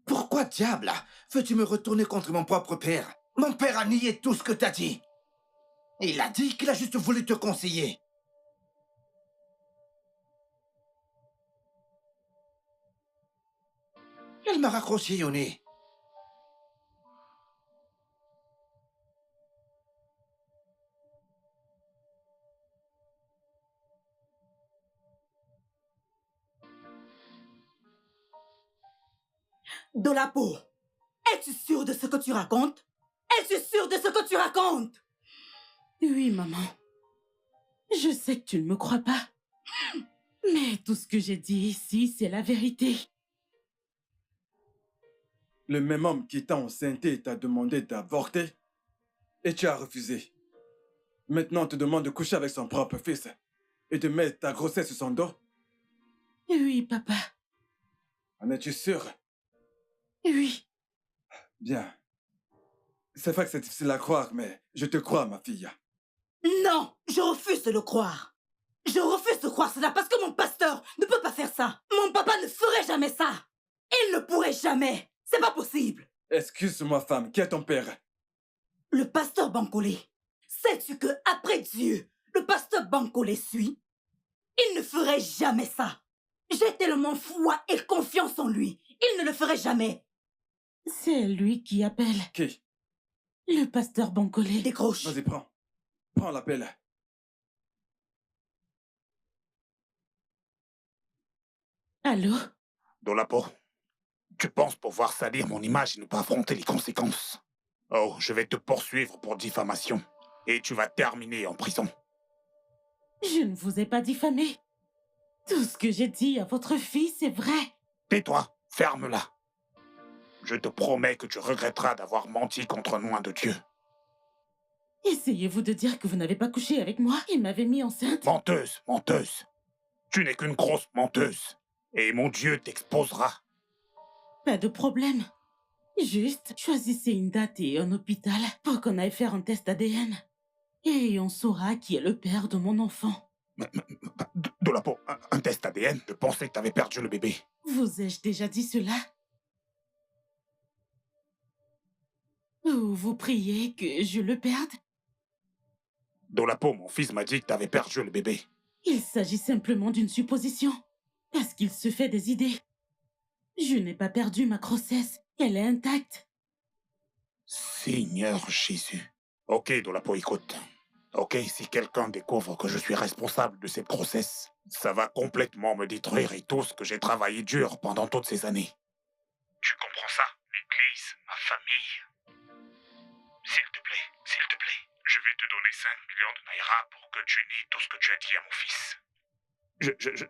Pourquoi diable veux-tu me retourner contre mon propre père? Mon père a nié tout ce que t'as dit. Il a dit qu'il a juste voulu te conseiller. Elle m'a raccroché au nez. Dolapo, es-tu sûr de ce que tu racontes? Es-tu sûr de ce que tu racontes? Oui, maman. Je sais que tu ne me crois pas. Mais tout ce que j'ai dit ici, c'est la vérité. Le même homme qui t'a enceinté t'a demandé d'avorter et tu as refusé. Maintenant, on te demande de coucher avec son propre fils et de mettre ta grossesse sur son dos. Oui, papa. En es-tu sûr? Oui. Bien. C'est vrai que c'est difficile à croire, mais je te crois, ma fille. Non, je refuse de le croire. Je refuse de croire cela parce que mon pasteur ne peut pas faire ça. Mon papa ne ferait jamais ça. Il ne pourrait jamais. C'est pas possible. Excuse-moi, femme, qui est ton père? Le pasteur Bancolé. Sais-tu que après Dieu, le pasteur Bancolé suit? Il ne ferait jamais ça. J'ai tellement foi et confiance en lui. Il ne le ferait jamais. C'est lui qui appelle. Qui? Le pasteur Bancolé. Décroche. Vas-y, prends. Prends l'appel. Allô? Dolapo, tu penses pouvoir salir mon image et ne pas affronter les conséquences? Oh, je vais te poursuivre pour diffamation. Et tu vas terminer en prison. Je ne vous ai pas diffamé. Tout ce que j'ai dit à votre fils est vrai. Tais-toi, ferme-la. Je te promets que tu regretteras d'avoir menti contre le nom de Dieu. Essayez-vous de dire que vous n'avez pas couché avec moi et m'avez mis enceinte? Menteuse, menteuse. Tu n'es qu'une grosse menteuse. Et mon Dieu t'exposera. Pas de problème. Juste, choisissez une date et un hôpital pour qu'on aille faire un test ADN. Et on saura qui est le père de mon enfant. Dolapo, un test ADN de penser que t'avais perdu le bébé. Vous ai-je déjà dit cela? Ou vous priez que je le perde? Dolapo, mon fils m'a dit que t'avais perdu le bébé. Il s'agit simplement d'une supposition. Parce qu'il se fait des idées. Je n'ai pas perdu ma grossesse. Elle est intacte. Seigneur Jésus. Ok, Dolapo, écoute. Ok, si quelqu'un découvre que je suis responsable de cette grossesse, ça va complètement me détruire et tout ce que j'ai travaillé dur pendant toutes ces années. Tu comprends ça? L'église, ma famille. S'il te plaît, je vais te donner 5 millions de naira pour que tu nies tout ce que tu as dit à mon fils.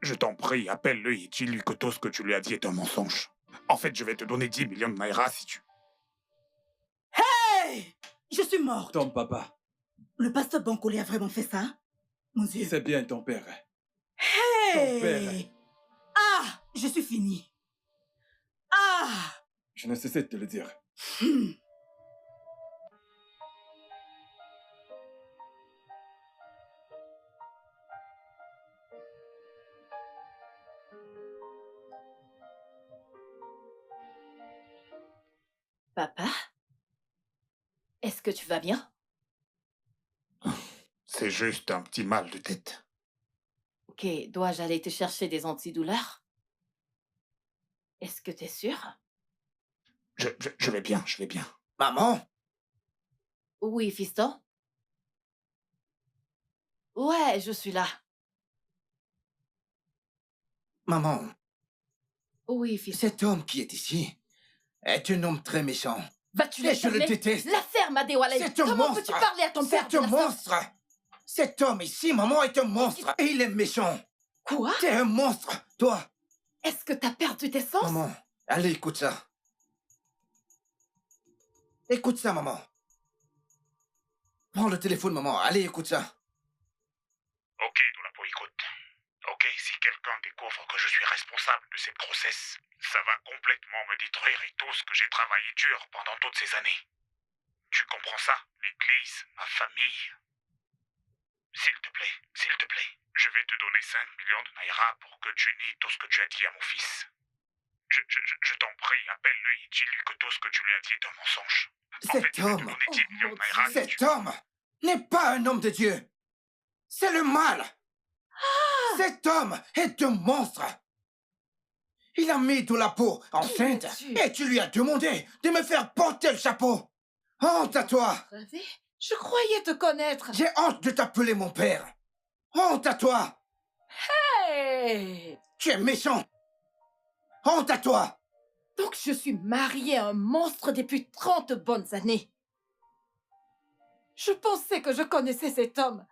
Je t'en prie, appelle-le et dis-lui que tout ce que tu lui as dit est un mensonge. En fait, je vais te donner 10 millions de naira si tu... Hey! Je suis morte. Ton papa, Le pasteur Bankole a vraiment fait ça? Mon Dieu. c'est bien ton père. Hey! père. Ah! Je suis finie. Ah! Je ne cessais de te le dire. Hmm. Papa? Est-ce que tu vas bien? C'est juste un petit mal de tête. Ok, dois-je aller te chercher des antidouleurs? Est-ce que t'es sûr? Je vais bien, je vais bien. Maman? Oui, fiston? Ouais, je suis là. Maman, Oui, fiston. cet homme qui est ici est un homme très méchant. Vas-tu Et le je le fermer? déteste. La ferme, Adewale. C'est un Comment monstre. peux-tu parler à ton père C'est un de la sorte? monstre. Cet homme ici, maman, est un monstre. Et il est méchant. Quoi? T'es un monstre, toi. Est-ce que t'as perdu tes sens? Maman, allez, écoute ça. Écoute ça, maman. Prends le téléphone, maman. Allez, écoute ça. Ok, Dolapo, écoute. Ok, si quelqu'un découvre que je suis responsable de cette grossesse, ça va complètement me détruire et tout ce que j'ai travaillé dur pendant toutes ces années. Tu comprends ça? L'église, ma famille. S'il te plaît, je vais te donner 5 millions de naira pour que tu nies tout ce que tu as dit à mon fils. Je t'en prie, appelle-le et dis-lui que tout ce que tu lui as dit est un mensonge. En fait, Cet je vais te homme, donner 10 Oh, millions mon de naira Dieu. si tu... cet homme n'est pas un homme de Dieu. C'est le mal. Cet homme est un monstre. Il a mis de la peau enceinte es-tu? et tu lui as demandé de me faire porter le chapeau. Honte à toi. Rêvé? Je croyais te connaître. J'ai honte de t'appeler mon père. Honte à toi. Hey! Tu es méchant. Honte à toi. Donc je suis mariée à un monstre depuis 30 bonnes années. Je pensais que je connaissais cet homme.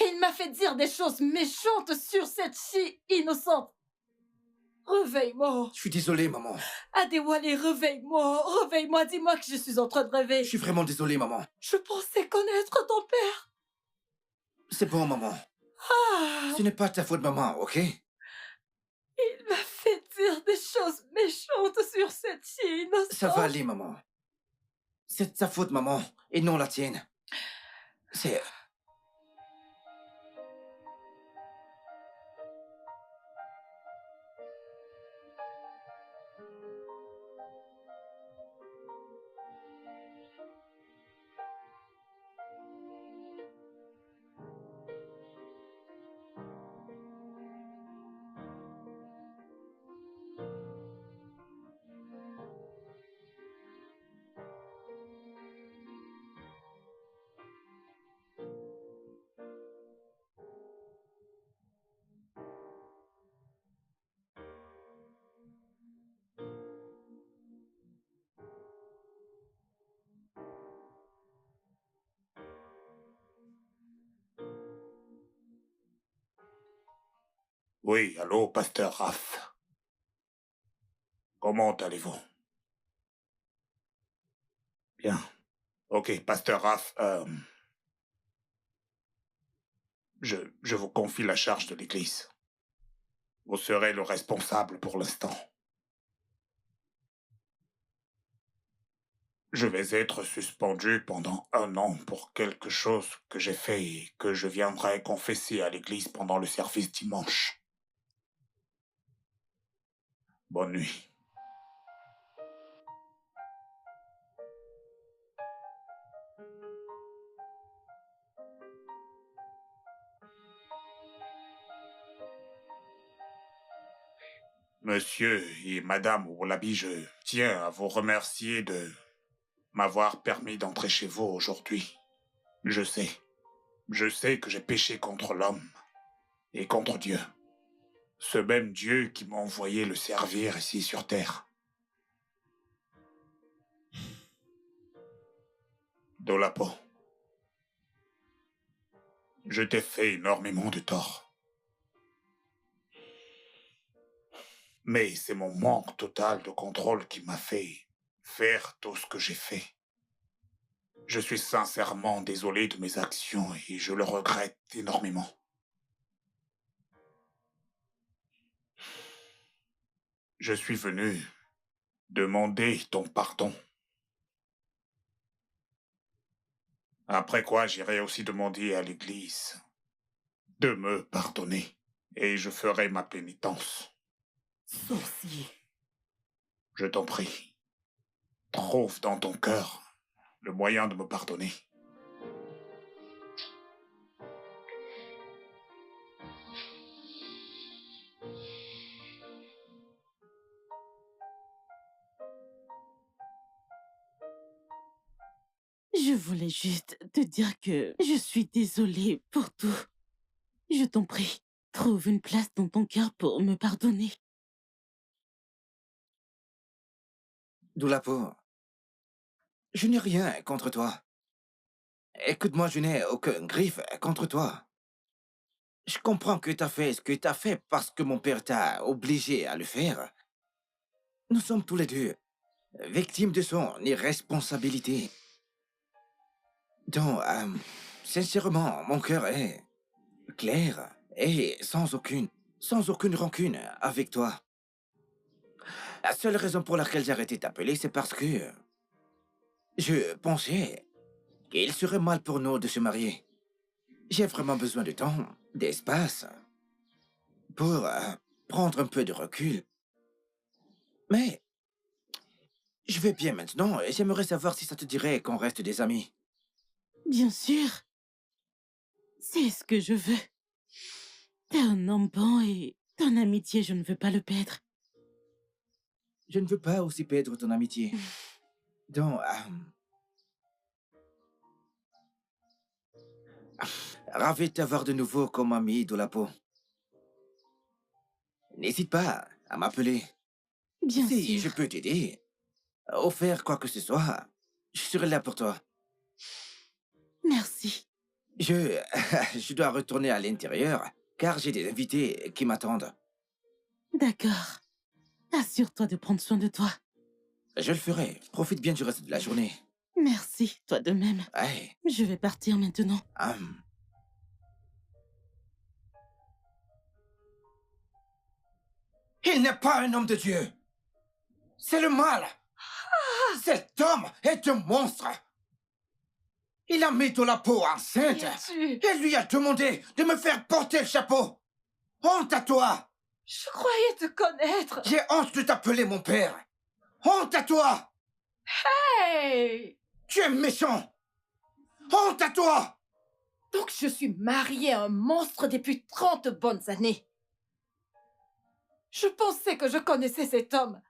Et il m'a fait dire des choses méchantes sur cette fille innocente. Réveille-moi. Je suis désolé, maman. Adewale, réveille-moi. Réveille-moi, dis-moi que je suis en train de rêver. Je suis vraiment désolé, maman. Je pensais connaître ton père. C'est bon, maman. Ah, Ce n'est pas ta faute, maman, ok? il m'a fait dire des choses méchantes sur cette fille innocente. Ça va aller, maman. C'est de sa faute, maman, et non la tienne. C'est... Oui, allô, pasteur Raph. Comment allez-vous? Bien. Ok, pasteur Raph, je vous confie la charge de l'église. Vous serez le responsable pour l'instant. Je vais être suspendu pendant 1 an pour quelque chose que j'ai fait et que je viendrai confesser à l'église pendant le service dimanche. Bonne nuit. Monsieur et Madame Oulabi, je tiens à vous remercier de m'avoir permis d'entrer chez vous aujourd'hui. Je sais que j'ai péché contre l'homme et contre Dieu. Ce même Dieu qui m'a envoyé le servir ici sur terre. Dolapo, je t'ai fait énormément de tort. Mais c'est mon manque total de contrôle qui m'a fait faire tout ce que j'ai fait. Je suis sincèrement désolé de mes actions et je le regrette énormément. Je suis venu demander ton pardon. Après quoi, j'irai aussi demander à l'Église de me pardonner et je ferai ma pénitence. Sorcier. Je t'en prie, trouve dans ton cœur le moyen de me pardonner. Je voulais juste te dire que je suis désolée pour tout. Je t'en prie, trouve une place dans ton cœur pour me pardonner. Dolapo, je n'ai rien contre toi. Écoute-moi, je n'ai aucun griffe contre toi. Je comprends que t'as fait ce que t'as fait parce que mon père t'a obligé à le faire. Nous sommes tous les deux victimes de son irresponsabilité. Donc, sincèrement, mon cœur est clair et sans aucune rancune avec toi. La seule raison pour laquelle j'ai arrêté de t'appeler, c'est parce que je pensais qu'il serait mal pour nous de se marier. J'ai vraiment besoin de temps, d'espace, pour prendre un peu de recul. Mais je vais bien maintenant et j'aimerais savoir si ça te dirait qu'on reste des amis. Bien sûr. C'est ce que je veux. T'es un homme bon et ton amitié, je ne veux pas le perdre. Je ne veux pas aussi perdre ton amitié. Donc, ravi de t'avoir de nouveau comme ami, Dolapo. N'hésite pas à m'appeler. Bien Si sûr. je peux t'aider, ou faire quoi que ce soit, je serai là pour toi. Merci. Je dois retourner à l'intérieur, car j'ai des invités qui m'attendent. D'accord. Assure-toi de prendre soin de toi. Je le ferai. Profite bien du reste de la journée. Merci, toi de même. Hey, Je vais partir maintenant. Il n'est pas un homme de Dieu. C'est le mal. Cet homme est un monstre. Il a mis Dolapo enceinte et lui a demandé de me faire porter le chapeau. Honte à toi. Je croyais te connaître. J'ai honte de t'appeler mon père. Honte à toi. Hey! Tu es méchant. Honte à toi. Donc je suis mariée à un monstre depuis 30 bonnes années. Je pensais que je connaissais cet homme.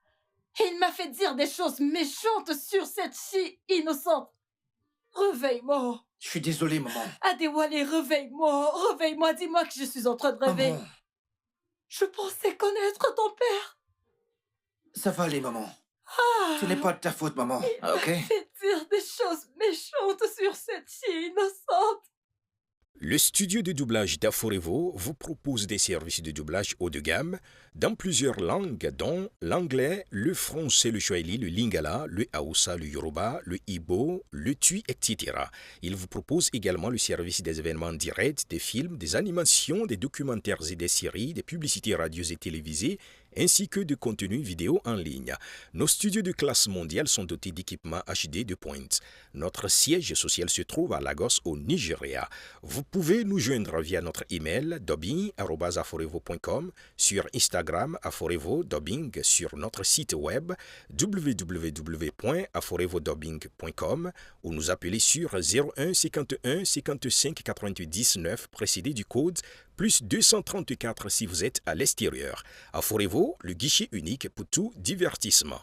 Et il m'a fait dire des choses méchantes sur cette fille innocente. Réveille-moi. Je suis désolé, maman. Adéwale, réveille-moi. Réveille-moi, dis-moi que je suis en train de rêver. Maman, Je pensais connaître ton père. ça va aller, maman. Ce n'est pas de ta faute, maman. Ok? Fait dire des choses méchantes sur cette fille innocente. Le studio de doublage d'Aforevo vous propose des services de doublage haut de gamme dans plusieurs langues, dont l'anglais, le français, le swahili, le lingala, le haoussa, le yoruba, le ibo, le tui, etc. Il vous propose également le service des événements directs, des films, des animations, des documentaires et des séries, des publicités radios et télévisées, ainsi que de contenus vidéo en ligne. Nos studios de classe mondiale sont dotés d'équipements HD de pointe. Notre siège social se trouve à Lagos, au Nigeria. Vous pouvez nous joindre via notre email dubbing@aforevo.com, sur Instagram Aforevo Dubbing, sur notre site web www.aforevodubbing.com ou nous appeler sur 01 51 55 99 précédé du code plus 234 si vous êtes à l'extérieur. Aforevo, le guichet unique pour tout divertissement.